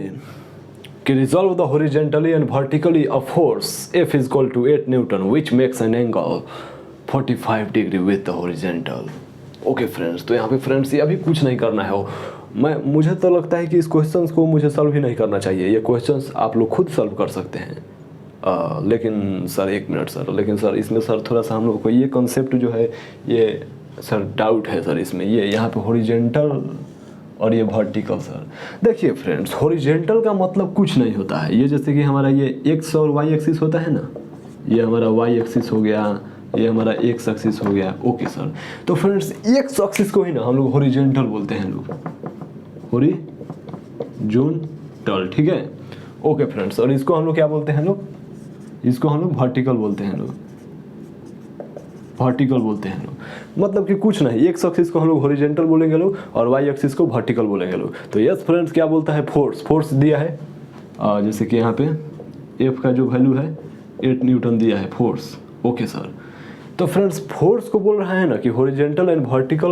Speaker 1: कि resolve the horizontally and vertically a force F is equal to 8 Newton which makes an angle 45 degree with the horizontal. Okay friends, तो यहाँ पे फ्रेंड्स ये अभी कुछ नहीं करना है। मुझे तो लगता है कि इस क्वेश्चंस को मुझे सॉल्व ही नहीं करना चाहिए, ये क्वेश्चंस आप लोग खुद सॉल्व कर सकते हैं। लेकिन सर एक मिनट सर, लेकिन सर इसमें सर थोड़ा सा हम लोग को ये कॉन्सेप्ट जो है ये सर डाउट है सर इसमें, ये यहाँ पे हॉरिजॉन्टल और ये वर्टिकल। सर देखिए फ्रेंड्स, हॉरिजॉन्टल का मतलब कुछ नहीं होता है, ये जैसे कि हमारा ये एक्स और वाई एक्सिस होता है ना, ये हमारा वाई एक्सिस हो गया, ये हमारा एक्स एक्सिस हो गया। Okay sir. तो फ्रेंड्स एक्स एक्सिस को ही ना हम लोग हॉरिजॉन्टल बोलते हैं लोग, हॉरिजॉन्टल, ठीक है। ओके फ्रेंड्स, और इसको हम लोग क्या बोलते हैं लोग, इसको हम लोग वर्टिकल बोलते हैं लोग, वर्टिकल बोलते हैं लोग। मतलब कि कुछ नहीं, एक्स एक्सिस को हम लोग हॉरिजॉन्टल बोलेंगे लोग और वाई एक्सिस को वर्टिकल बोलेंगे लोग। तो यस फ्रेंड्स, क्या बोलता है, फोर्स दिया है, जैसे कि यहाँ पे एफ का जो वैल्यू है 8 न्यूटन दिया है फोर्स। Okay sir. तो फ्रेंड्स फोर्स को बोल रहा है ना कि हॉरिजॉन्टल एंड वर्टिकल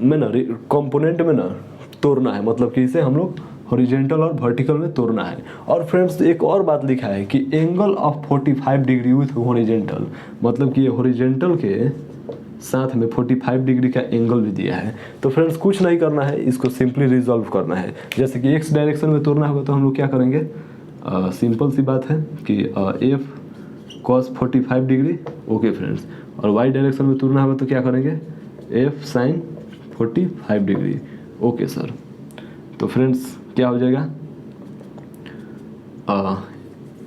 Speaker 1: में ना कंपोनेंट में ना तोड़ना है, मतलब कि इसे हम लोग हॉरिजॉन्टल और वर्टिकल में तोड़ना है। और फ्रेंड्स एक और बात लिखा है कि angle of 45 degree with horizontal, मतलब कि ये हॉरिजॉन्टल के साथ में 45 डिग्री का एंगल भी दिया है। तो फ्रेंड्स कुछ नहीं करना है, इसको सिंपली रिजॉल्व करना है। जैसे कि एक्स डायरेक्शन में तोड़ना होगा तो हम लोग क्या करेंगे, सिंपल सी बात है कि F cos 45 degree. Okay friends, और वाई डायरेक्शन में तोड़ना होगा तो क्या करेंगे, F sine 45 degree. Okay sir. तो फ्रेंड्स क्या हो जाएगा,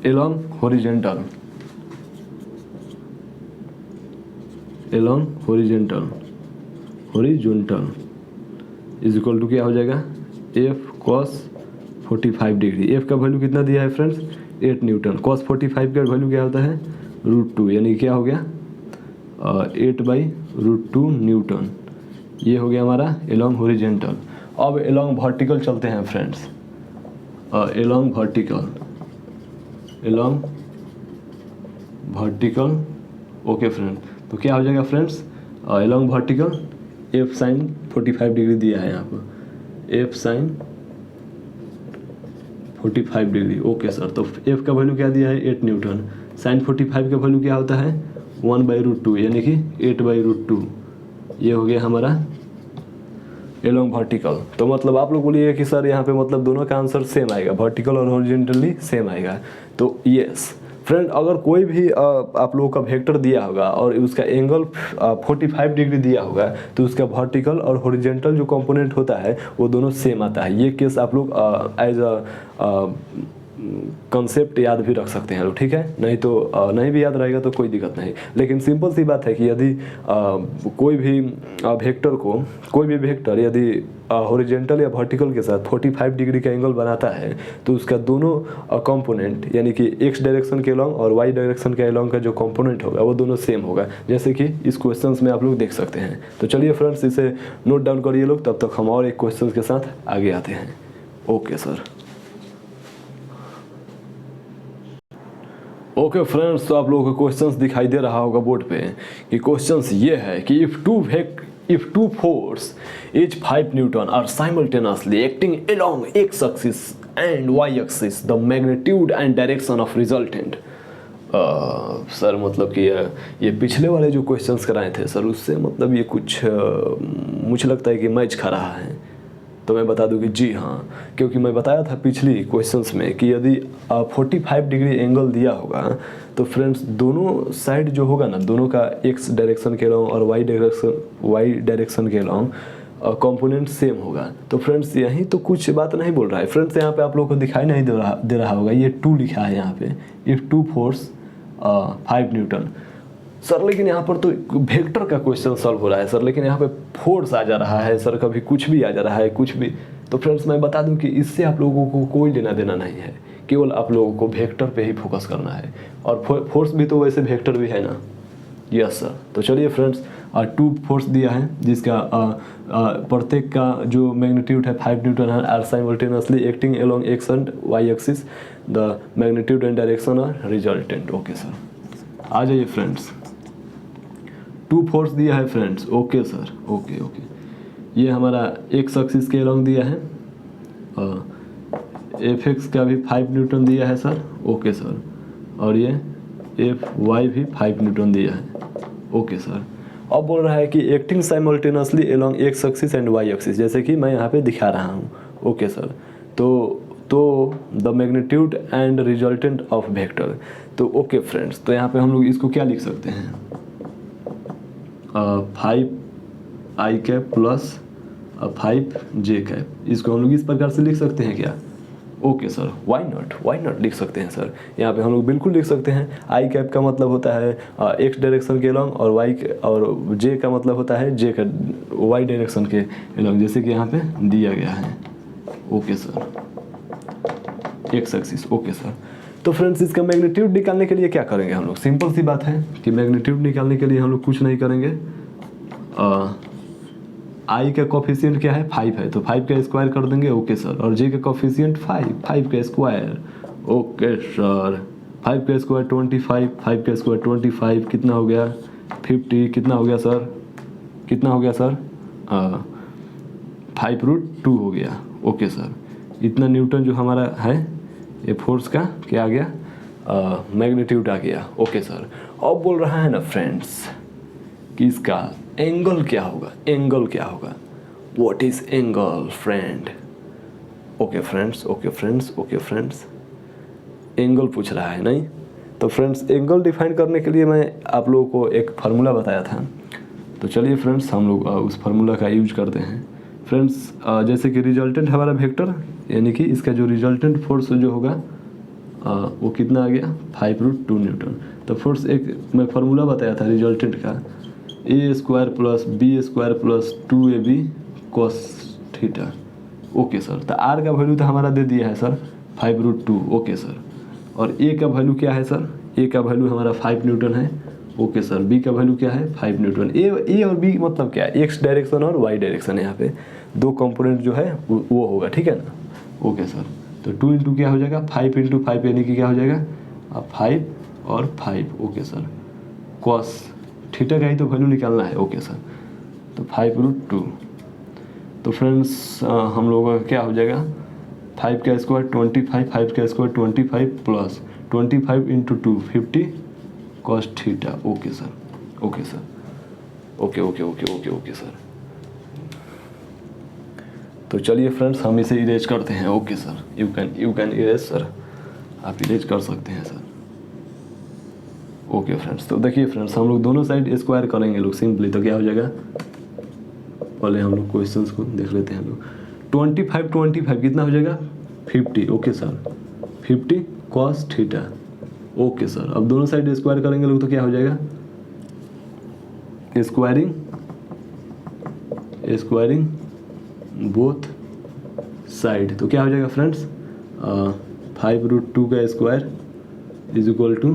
Speaker 1: along horizontal, along horizontal is equal to क्या हो जाएगा, एफ cos 45 डिग्री। एफ का वैल्यू कितना दिया है फ्रेंड्स, 8 न्यूटन। cos 45 का वैल्यू क्या होता है, √2 यानी क्या हो गया 8/√2 न्यूटन। ये हो गया हमारा एलोंग हॉरिजेंटल। अब एलोंग वर्टिकल चलते हैं friends, along vertical okay friend. तो क्या हो जाएगा friends, along vertical F sine 45 degree दिया है यहाँ पर, F sine 45 degree okay sir. तो एफ का वैल्यू क्या दिया है 8 न्यूटन, साइन 45 का वैल्यू क्या होता है 1/√2 यानी कि 8/√2। ये हो गया हमारा एलोंग वर्टिकल। तो मतलब आप लोग बोलिएगा कि सर यहाँ पे मतलब दोनों का आंसर सेम आएगा, वर्टिकल और हॉरिजॉन्टली सेम आएगा। तो यस फ्रेंड, अगर कोई भी आप लोगों का वेक्टर दिया होगा और उसका एंगल 45 डिग्री दिया होगा तो उसका वर्टिकल और हॉरिजॉन्टल जो कंपोनेंट होता है वो दोनों सेम आता है। ये केस आप लोग एज अ कंसेप्ट याद भी रख सकते हैं लोग, ठीक है। नहीं तो नहीं भी याद रहेगा तो कोई दिक्कत नहीं, लेकिन सिंपल सी बात है कि यदि कोई भी वेक्टर यदि हॉरिजॉन्टल या वर्टिकल के साथ 45 डिग्री का एंगल बनाता है तो उसका दोनों कंपोनेंट यानी कि एक्स डायरेक्शन के अलोंग और वाई डायरेक्शन के अलोंग का जो कंपोनेंट होगा वो दोनों सेम होगा, जैसे कि इस क्वेश्चन में आप लोग देख सकते हैं। तो चलिए फ्रेंड्स, इसे नोट डाउन करिए लोग, तब तक हम और एक क्वेश्चन के साथ आगे आते हैं। Okay sir. ओके फ्रेंड्स, तो आप लोगों को क्वेश्चंस दिखाई दे रहा होगा बोर्ड पे कि क्वेश्चंस ये है कि if two force each 5 Newton are simultaneously acting along x axis and y axis, the magnitude and direction of resultant। Sir मतलब कि ये पिछले वाले जो क्वेश्चंस कराए थे सर, उससे मतलब ये कुछ मुझे लगता है कि मैच खा रहा है। तो मैं बता दूं कि जी हाँ, क्योंकि मैं बताया था पिछली क्वेश्चंस में कि यदि 45 डिग्री एंगल दिया होगा तो फ्रेंड्स दोनों साइड जो होगा ना, दोनों का एक्स डायरेक्शन के अलोंग और वाई डायरेक्शन के अलोंग कंपोनेंट सेम होगा। तो फ्रेंड्स यहीं तो कुछ बात नहीं बोल रहा है फ्रेंड्स, यहाँ पे आप लोगों को दिखाई नहीं दे रहा होगा, ये 2 लिखा है यहाँ पे, इफ 2 फोर्स 5 न्यूटन सर। लेकिन यहाँ पर तो वेक्टर का क्वेश्चन सॉल्व हो रहा है सर, लेकिन यहाँ पे फोर्स आ जा रहा है सर, कभी कुछ भी आ जा रहा है, कुछ भी। तो फ्रेंड्स मैं बता दूं कि इससे आप लोगों को कोई लेना देना नहीं है, केवल आप लोगों को वेक्टर पे ही फोकस करना है। और फोर्स भी तो वैसे वेक्टर भी है ना। Yes sir. तो चलिए फ्रेंड्स, 2 फोर्स दिया है जिसका प्रत्येक का जो मैग्नीट्यूड है 5 न्यूटन है, are simultaneously acting along X and Y axis, the magnitude and direction are resultant. Okay sir, आ जाइए फ्रेंड्स। 2 फोर्स दिया है फ्रेंड्स। Okay sir, okay. ये हमारा एक्स एक्सिस के अलोंग दिया है, एफ एक्स का भी 5 न्यूटन दिया है सर। Okay sir. और ये एफ वाई भी 5 न्यूटन दिया है। Okay sir. अब बोल रहा है कि acting simultaneously along X axis and Y axis, जैसे कि मैं यहाँ पे दिखा रहा हूँ। Okay sir. तो the magnitude and resultant of vector. तो ओके फ्रेंड्स, तो यहाँ पे हम लोग इसको क्या लिख सकते हैं, 5i cap plus 5j cap, इसको हम लोग इस प्रकार से लिख सकते हैं क्या। ओके सर, वाई नॉट लिख सकते हैं सर। यहाँ पे हम लोग बिल्कुल लिख सकते हैं। आई कैप का मतलब होता है एक्स डायरेक्शन के अलोंग, और जे का मतलब होता है जे का वाई डायरेक्शन के अलोंग, जैसे कि यहाँ पे दिया गया है। Okay sir, x axis. Okay sir. तो फ्रेंड्स इसका मैग्नीट्यूड निकालने के लिए क्या करेंगे हम लोग, सिंपल सी बात है कि मैग्नीट्यूड निकालने के लिए हम लोग कुछ नहीं करेंगे। आई का कोफिशिएंट क्या है 5 है, तो 5 का स्क्वायर कर देंगे। Okay sir. और जे का कोफिशिएंट 5 का स्क्वायर। Okay sir. 5 का स्क्वायर 25, 5 का स्क्वायर 25 कितना हो गया 50, कितना हो गया सर 5√2 हो गया। Okay sir. इतना न्यूटन जो हमारा है ये फोर्स का क्या आ गया, मैग्नीट्यूड आ गया। Okay sir. अब बोल रहा है ना फ्रेंड्स कि इसका एंगल क्या होगा, what is angle friend. Okay friends, angle पूछ रहा है नहीं। तो फ्रेंड्स एंगल डिफाइन करने के लिए मैं आप लोगों को एक फार्मूला बताया था, तो चलिए फ्रेंड्स हम लोग उस फार्मूला का यूज करते हैं। फ्रेंड्स जैसे कि रिजल्टेंट हमारा वेक्टर, यानी कि इसका जो रिजल्टेंट फोर्स जो होगा वो कितना आ गया 5√2 न्यूटन। तो फोर्स एक मैं फार्मूला बताया था रिजल्टेंट का, a square plus b square plus 2ab cos theta. Okay sir. तो r का वैल्यू तो हमारा दे दिया है सर 5√2। Okay sir. और a का वैल्यू क्या है सर, ए का वैल्यू हमारा 5 न्यूटन है, ओके सर। बी का वैल्यू क्या है 5 न्यूटन। ए और बी मतलब क्या है, एक्स डायरेक्शन और वाई डायरेक्शन है, यहाँ पे दो कंपोनेंट जो है वो होगा, ठीक है ना, ओके सर। तो 2 इंटू क्या हो जाएगा 5 इंटू 5 यानी कि क्या हो जाएगा 5 और 5, ओके सर। कॉस थीटा का ही तो वैल्यू निकालना है, ओके सर। तो 5√2। तो फ्रेंड्स हम लोगों का क्या हो जाएगा 5 का स्क्वायर 25, 5 का square 25 plus 25 into 2 50 cos theta, okay sir, okay sir, okay okay okay okay okay sir. तो चलिए फ्रेंड्स हम इसे इरेज करते हैं, okay sir. You can erase sir, आप इरेज कर सकते हैं सर, ओके फ्रेंड्स। तो देखिए फ्रेंड्स हम लोग दोनों साइड स्क्वायर करेंगे लोग सिंपली, तो क्या हो जाएगा, पहले हम लोग क्वेश्चंस को देख लेते हैं लोग। 25 कितना हो जाएगा 50, okay sir, 50 cos theta, okay sir. अब दोनों साइड स्क्वायर करेंगे लोग तो क्या हो जाएगा स्क्वायरिंग बोथ साइड, तो क्या हो जाएगा फ्रेंड्स 5√2 का square is equal to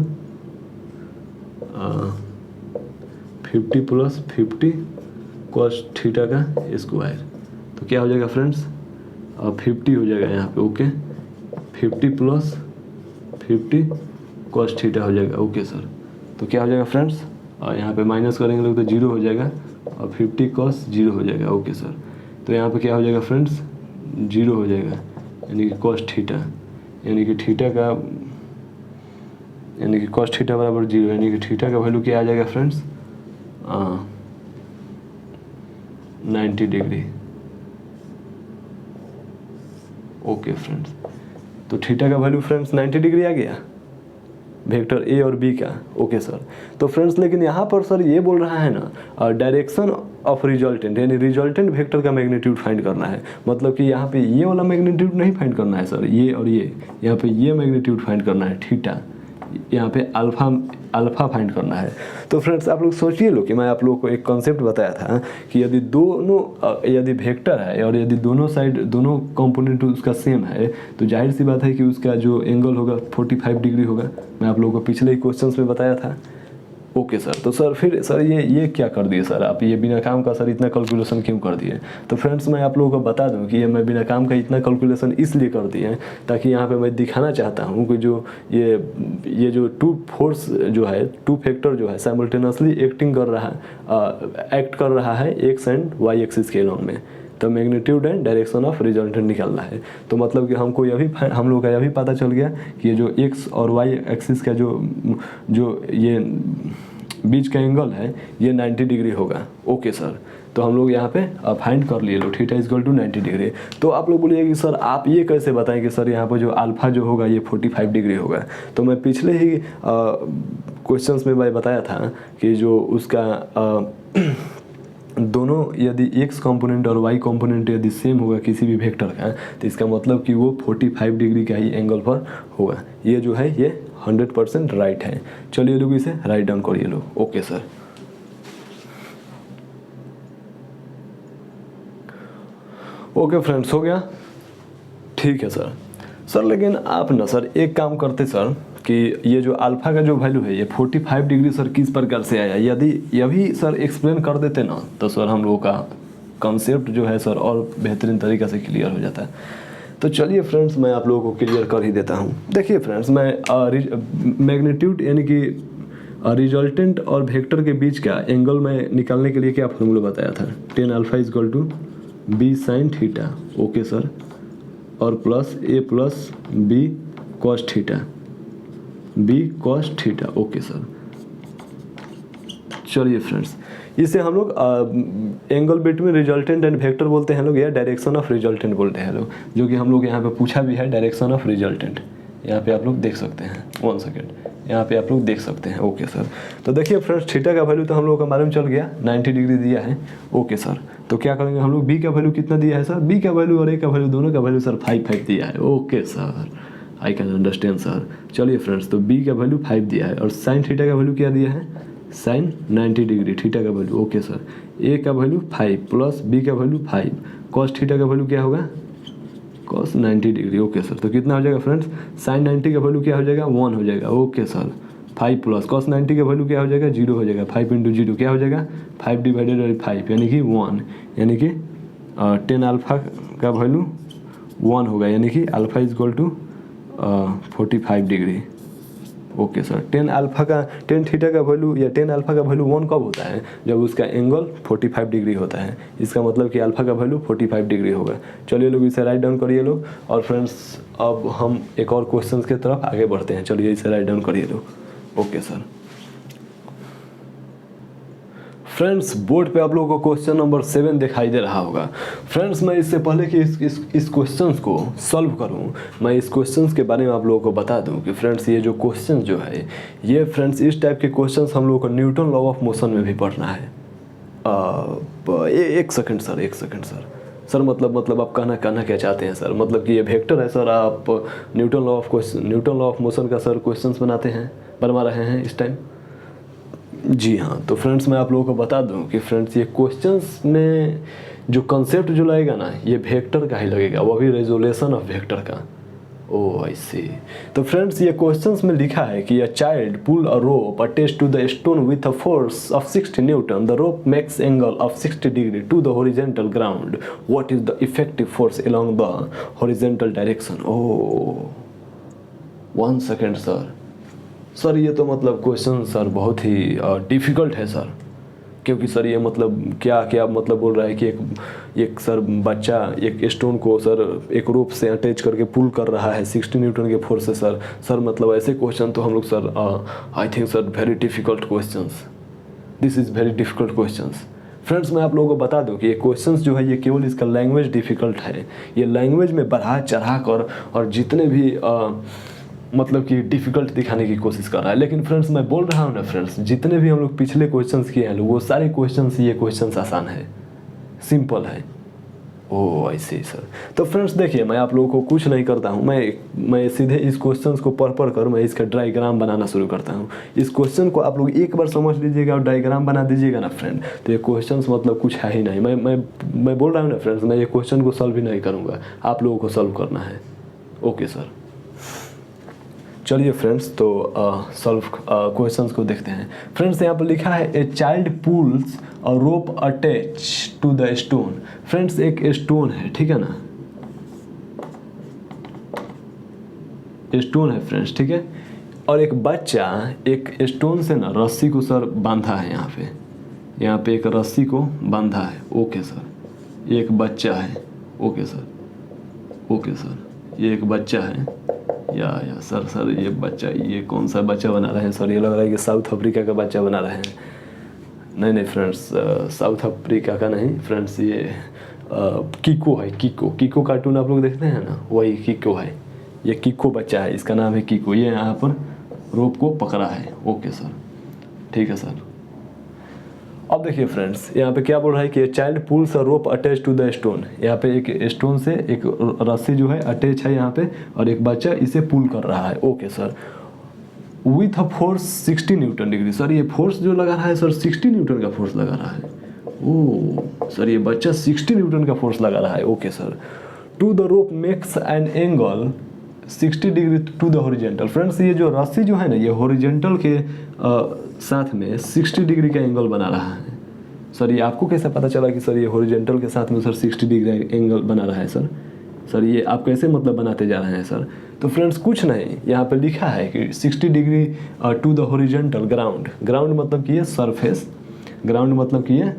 Speaker 1: 50 plus 50 cos theta का स्क्वायर। तो क्या हो जाएगा फ्रेंड्स 50 हो जाएगा यहाँ पे, ओके 50 प्लस 50 कॉस थीटा हो जाएगा, ओके सर। तो क्या हो जाएगा फ्रेंड्स यहाँ पे माइनस करेंगे लोग तो 0 हो जाएगा और 50 कॉस 0 हो जाएगा, ओके सर। तो यहाँ पे क्या हो जाएगा फ्रेंड्स 0 हो जाएगा यानी कि कॉस थीटा, यानी कि कॉस थीटा बराबर 0, यानी कि थीटा का वैल्यू क्या आ जाएगा फ्रेंड्स 90 डिग्री, ओके फ्रेंड्स। तो थीटा का वैल्यू फ्रेंड्स 90 डिग्री आ गया वेक्टर ए और बी का, ओके सर। तो फ्रेंड्स लेकिन यहाँ पर सर ये बोल रहा है ना डायरेक्शन ऑफ रिजल्टेंट, यानी रिजल्टेंट वेक्टर का मैग्नीट्यूड फाइंड करना है। मतलब कि यहाँ पे ये वाला मैग्नीट्यूड नहीं फाइंड करना है सर, ये और ये, यहाँ पे ये मैग्नीट्यूड फाइंड करना है थीटा, यहाँ पे अल्फा फाइंड करना है। तो फ्रेंड्स आप लोग सोचिए लो कि मैं आप लोगों को एक कॉन्सेप्ट बताया था कि यदि वेक्टर है और यदि दोनों साइड दोनों कंपोनेंट उसका सेम है तो जाहिर सी बात है कि उसका जो एंगल होगा 45 डिग्री होगा। मैं आप लोगों को पिछले ही क्वेश्चंस में बताया था, ओके सर। तो सर फिर सर ये क्या कर दिए सर आप, ये बिना काम का सर इतना कैलकुलेशन क्यों कर दिए। तो फ्रेंड्स मैं आप लोगों को बता दूं कि ये मैं बिना काम का इतना कैलकुलेशन इसलिए कर दिए हैं ताकि यहाँ पे मैं दिखाना चाहता हूँ कि जो ये जो टू फोर्स जो है, टू फैक्टर जो है साइमल्टेनियसली एक्ट कर रहा है एक्स एंड वाई एक्सिस के अलॉन्ग में। तो magnitude and direction of resultant निकालना है। तो मतलब कि हमको हम लोग का यह भी पता चल गया कि ये जो एक्स और वाई एक्सिस का जो ये बीच का एंगल है ये 90 डिग्री होगा, ओके सर। तो हम लोग यहाँ पे फाइंड कर लिए लो theta is equal to 90 degree. तो आप लोग बोलिए कि सर आप ये कैसे बताएं कि सर यहाँ पर जो अल्फा जो होगा ये 45 डिग्री होगा। तो मैं पिछले ही क्वेश्चंस में मैं बताया था कि जो उसका दोनों यदि x कंपोनेंट और y कंपोनेंट यदि सेम होगा किसी भी वेक्टर का तो इसका मतलब कि वो 45 डिग्री का ही एंगल पर होगा। ये जो है ये 100% राइट है। चलिए लोग इसे राइट डाउन करिए लो, ओके सर। ओके फ्रेंड्स हो गया, ठीक है सर। सर लेकिन आप ना सर एक काम करते सर कि ये जो अल्फा का जो वैल्यू है ये 45 डिग्री सर किस प्रकार से आया, यदि यह भी सर एक्सप्लेन कर देते ना तो सर हम लोगों का कॉन्सेप्ट जो है सर और बेहतरीन तरीक़ा से क्लियर हो जाता है। तो चलिए फ्रेंड्स मैं आप लोगों को क्लियर कर ही देता हूँ। देखिए फ्रेंड्स मैं मैग्नीट्यूड यानी कि रिजल्टेंट और वेक्टर के बीच का एंगल में निकालने के लिए क्या फॉर्मूला बताया था, tan alpha is equal to B sine theta, okay sir, और plus A plus B cos theta, B cos theta, okay sir. चलिए फ्रेंड्स इसे हम लोग angle between resultant and vector बोलते हैं लोग, या डायरेक्शन ऑफ रिजल्टेंट बोलते हैं लोग, जो कि हम लोग यहाँ पे पूछा भी है डायरेक्शन ऑफ रिजल्टेंट। यहाँ पे आप लोग देख सकते हैं, 1 सेकेंड, यहाँ पे आप लोग देख सकते हैं, ओके सर। तो देखिए फ्रेंड्स थीटा का वैल्यू तो हम लोग का मालूम चल गया 90 डिग्री दिया है, ओके सर। तो क्या करेंगे हम लोग, बी का वैल्यू कितना दिया है सर, बी का वैल्यू और ए का वैल्यू दोनों का वैल्यू सर 5 दिया है, okay sir, I can understand sir. चलिए फ्रेंड्स तो बी का वैल्यू 5 दिया है और साइन थीटा का वैल्यू क्या दिया है, साइन 90 डिग्री थीटा का वैल्यू, ओके सर। ए का वैल्यू 5 प्लस बी का वैल्यू 5 कॉस थीटा का वैल्यू क्या होगा, कॉस 90 डिग्री, ओके सर। तो कितना हो जाएगा फ्रेंड्स, साइन 90 का वैल्यू क्या हो जाएगा 1 हो जाएगा, ओके सर, 5 प्लस कॉस 90 का वैल्यू क्या हो जाएगा 0 हो जाएगा। 5 इंटू 0 क्या हो जाएगा 5 डिवाइडेड बाई 5 यानी कि 1, यानी कि 10 अल्फा का वैल्यू 1 होगा, यानी कि alpha is equal to 45 degree. Okay sir, 10 theta का वैल्यू या 10 अल्फा का वैल्यू 1 कब होता है जब उसका एंगल 45 डिग्री होता है। इसका मतलब कि अल्फा का वैल्यू 45 डिग्री होगा। चलिए लोग इसे राइट डाउन करिए लोग। और फ्रेंड्स अब हम एक और क्वेश्चन की तरफ आगे बढ़ते हैं। चलिए इसे राइट डाउन करिए लोग। ओके सर, फ्रेंड्स बोर्ड पे आप लोगों को क्वेश्चन नंबर 7 दिखाई दे रहा होगा। फ्रेंड्स मैं इससे पहले कि इस क्वेश्चन को सॉल्व करूं, मैं इस क्वेश्चन के बारे में आप लोगों को बता दूं कि फ्रेंड्स ये जो क्वेश्चन जो है ये फ्रेंड्स इस टाइप के क्वेश्चन हम लोगों को न्यूटन लॉ ऑफ मोशन में भी पढ़ना है। एक सेकंड सर, सर मतलब आप कहना क्या चाहते हैं सर? मतलब कि ये वेक्टर है सर, आप न्यूटन लॉ ऑफ मोशन का सर क्वेश्चंस बनवा रहे हैं इस टाइम? जी हाँ, तो फ्रेंड्स मैं आप लोगों को बता दूं कि फ्रेंड्स ये क्वेश्चंस में जो कंसेप्ट जो लगेगा ना ये वेक्टर का ही लगेगा, वो भी रेजोल्यूशन ऑफ वेक्टर का। ओह आई सी। तो फ्रेंड्स ये क्वेश्चंस में लिखा है कि a child pull a rope attached to the stone with a force of 60 newton, the rope makes angle of 60 degree to the horizontal ground, what is the effective force along the horizontal direction? Oh 1 second sir ये तो मतलब क्वेश्चन सर बहुत ही डिफ़िकल्ट है सर, क्योंकि सर ये मतलब क्या मतलब बोल रहा है कि एक सर बच्चा एक स्टोन को सर एक रोप से अटैच करके पुल कर रहा है 60 न्यूटन के फोर्स से सर मतलब ऐसे क्वेश्चन तो हम लोग sir I think sir very difficult questions, this is very difficult questions. Friends मैं आप लोगों को बता दूं कि ये क्वेश्चंस जो है ये केवल इसका लैंग्वेज डिफ़िकल्ट है, ये लैंग्वेज में बढ़ा चढ़ा कर और जितने भी मतलब कि डिफ़िकल्ट दिखाने की कोशिश कर रहा है। लेकिन फ्रेंड्स मैं बोल रहा हूँ ना फ्रेंड्स, जितने भी हम लोग पिछले क्वेश्चंस किए हैं लोग वो सारे क्वेश्चंस ये क्वेश्चंस आसान है, सिंपल है। ओह आई सी सर। तो फ्रेंड्स देखिए मैं आप लोगों को कुछ नहीं करता हूँ, मैं सीधे इस क्वेश्चंस को पढ़ कर मैं इसका डायग्राम बनाना शुरू करता हूँ। इस क्वेश्चन को आप लोग एक बार समझ लीजिएगा और डायग्राम बना दीजिएगा ना फ्रेंड, तो ये क्वेश्चंस मतलब कुछ है ही नहीं। मैं बोल रहा हूँ ना फ्रेंड्स, मैं ये क्वेश्चन को सॉल्व ही नहीं करूँगा, आप लोगों को सॉल्व करना है। ओके सर, चलिए फ्रेंड्स तो सॉल्व क्वेश्चंस को देखते हैं। फ्रेंड्स यहाँ पर लिखा है a child pulls a rope attach to the stone. Friends एक स्टोन है, ठीक है ना, स्टोन है फ्रेंड्स, ठीक है, और एक बच्चा एक स्टोन से ना रस्सी को सर बांधा है, यहाँ पे एक रस्सी को बांधा है। ओके सर, ये एक बच्चा है। ओके सर ये एक बच्चा है या सर ये बच्चा, ये कौन सा बच्चा बना रहे हैं सर? ये लग रहा है कि साउथ अफ्रीका का बच्चा बना रहे हैं। नहीं फ्रेंड्स, साउथ अफ्रीका का नहीं फ्रेंड्स, ये किको है। किको कार्टून आप लोग देखते हैं ना, वही किको है। ये किको बच्चा है, इसका नाम है किको। ये यहाँ पर रोप को पकड़ा है। ओके सर, ठीक है सर। अब देखिए फ्रेंड्स यहाँ पे क्या बोल रहा है कि child pulls a rope attach to the stone. यहाँ पे एक स्टोन से एक रस्सी जो है अटैच है यहाँ पे, और एक बच्चा इसे पुल कर रहा है। Okay sir, with a force 60 Newton degree. Sir ये फोर्स जो लगा रहा है सर 60 न्यूटन का फोर्स लगा रहा है। ओह सर ये बच्चा 60 न्यूटन का फोर्स लगा रहा है। Okay sir, to the rope makes an angle 60 degree to the horizontal. Friends ये जो रस्सी जो है ना ये हॉरिजॉन्टल के साथ में 60 डिग्री का एंगल बना रहा है। सर ये आपको कैसे पता चला कि सर ये हॉरिजॉन्टल के साथ में सर 60 डिग्री एंगल बना रहा है सर ये आप कैसे मतलब बनाते जा रहे हैं सर? तो फ्रेंड्स कुछ नहीं, यहाँ पे लिखा है कि 60 degree to the horizontal ground मतलब कि ये सरफेस, ग्राउंड मतलब कि ये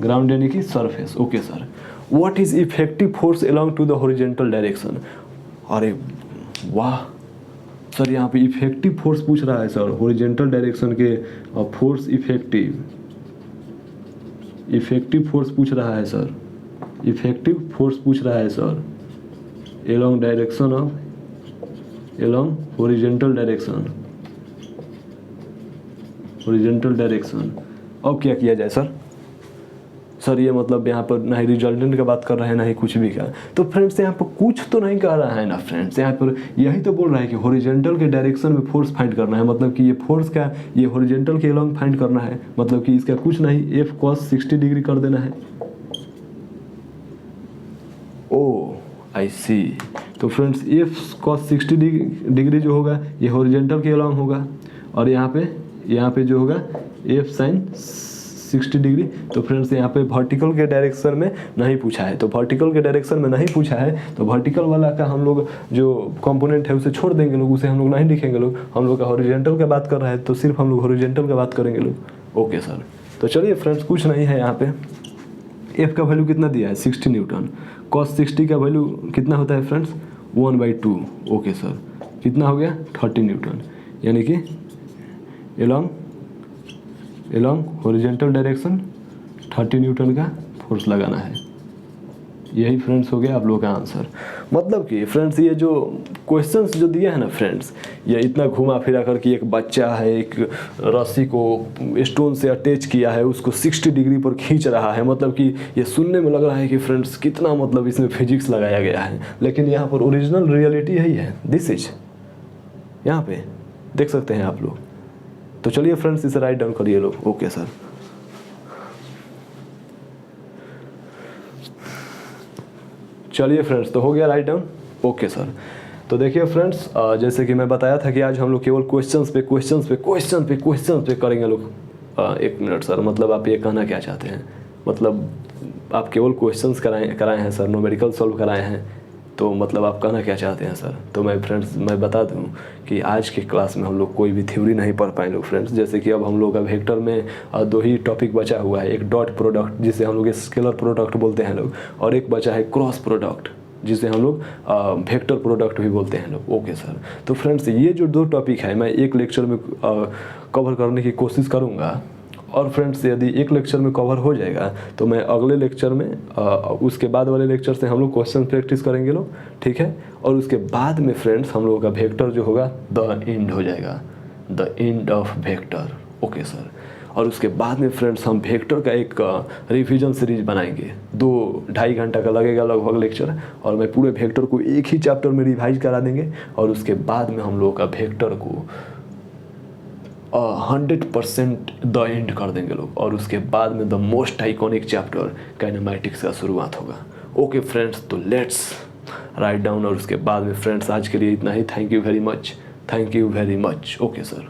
Speaker 1: ग्राउंड यानी कि surface. Okay sir, what is effective force along to the horizontal direction? अरे वाह सर, यहाँ पे इफेक्टिव फोर्स पूछ रहा है सर, हॉरिजॉन्टल डायरेक्शन के फोर्स इफेक्टिव फोर्स पूछ रहा है सर, इफेक्टिव फोर्स पूछ रहा है sir along direction of horizontal direction. अब क्या किया जाए सर ये मतलब यहाँ पर ना ही रिजल्टेंट का बात कर रहे हैं ना ही कुछ भी का। तो फ्रेंड्स यहाँ पर कुछ तो नहीं कह रहा है ना फ्रेंड्स, यहाँ पर यही तो बोल रहा है कि हॉरिजॉन्टल के डायरेक्शन में फोर्स फाइंड करना है, मतलब कि ये फोर्स का ये हॉरिजॉन्टल के अलोंग फाइंड करना है, मतलब कि इसका कुछ नहीं एफ कॉस 60 डिग्री कर देना है। ओ आई सी, तो फ्रेंड्स एफ कॉस 60 डिग्री जो होगा ये हॉरिजॉन्टल के अलॉन्ग होगा, और यहाँ पे जो होगा एफ साइन 60 डिग्री। तो फ्रेंड्स यहाँ पे वर्टिकल के डायरेक्शन में नहीं पूछा है, तो वर्टिकल के डायरेक्शन में नहीं पूछा है तो वर्टिकल वाला का हम लोग जो कंपोनेंट है उसे छोड़ देंगे लोग, उसे हम लोग नहीं लिखेंगे लोग। हम लोग का हॉरिजॉन्टल का बात कर रहा है तो सिर्फ हम लोग हॉरिजॉन्टल का बात करेंगे लोग। ओके सर, तो चलिए फ्रेंड्स कुछ नहीं है यहाँ पे। एफ का वैल्यू कितना दिया है 60 न्यूटन, कॉस 60 का वैल्यू कितना होता है फ्रेंड्स 1/2। ओके सर, कितना हो गया 30 न्यूटन, यानी कि एलॉन्ग हॉरिजॉन्टल डायरेक्शन 30 न्यूटन का फोर्स लगाना है। यही फ्रेंड्स हो गया आप लोगों का आंसर। मतलब कि फ्रेंड्स ये जो क्वेश्चंस जो दिए हैं ना फ्रेंड्स, ये इतना घुमा फिरा कर कि एक बच्चा है एक रस्सी को स्टोन से अटैच किया है, उसको 60 डिग्री पर खींच रहा है। मतलब कि ये सुनने में लग रहा है कि फ्रेंड्स कितना मतलब इसमें फिजिक्स लगाया गया है, लेकिन यहाँ पर ओरिजिनल रियलिटी यही है। दिस इज यहाँ पे देख सकते हैं आप लोग। तो चलिए फ्रेंड्स इसे राइट डाउन करिए लोग। ओके सर, चलिए फ्रेंड्स तो हो गया राइट डाउन। ओके सर, तो देखिए फ्रेंड्स जैसे कि मैं बताया था कि आज हम लोग केवल क्वेश्चन पे करेंगे लोग। 1 मिनट सर, मतलब आप ये कहना क्या चाहते हैं? मतलब आप केवल क्वेश्चंस कराए हैं सर, न्यूमेरिकल सॉल्व कराए हैं, तो मतलब आप कहना क्या चाहते हैं सर? तो मैं बता दूं कि आज के क्लास में हम लोग कोई भी थ्योरी नहीं पढ़ पाए लोग फ्रेंड्स। जैसे कि अब हम लोग का वेक्टर में 2 ही टॉपिक बचा हुआ है, एक डॉट प्रोडक्ट जिसे हम लोग स्केलर प्रोडक्ट बोलते हैं लोग, और एक बचा है क्रॉस प्रोडक्ट जिसे हम लोग वेक्टर प्रोडक्ट भी बोलते हैं लोग। ओके सर, तो फ्रेंड्स ये जो 2 टॉपिक है मैं एक लेक्चर में कवर करने की कोशिश करूँगा, और फ्रेंड्स यदि एक लेक्चर में कवर हो जाएगा तो मैं अगले लेक्चर में उसके बाद वाले लेक्चर से हम लोग क्वेश्चन प्रैक्टिस करेंगे लोग, ठीक है। और उसके बाद में फ्रेंड्स हम लोगों का वेक्टर जो होगा द एंड हो जाएगा, the end of vector. Okay sir, और उसके बाद में फ्रेंड्स हम वेक्टर का एक रिवीजन सीरीज बनाएंगे, 2-2.5 घंटा का लगेगा लगभग लेक्चर, और मैं पूरे वेक्टर को एक ही चैप्टर में रिवाइज करा देंगे, और उसके बाद में हम लोगों का वेक्टर को 100% द एंड कर देंगे लोग, और उसके बाद में the most iconic chapter kinematics का शुरुआत होगा। ओके फ्रेंड्स, तो लेट्स राइट डाउन, और उसके बाद में फ्रेंड्स आज के लिए इतना ही। Thank you very much. Okay sir.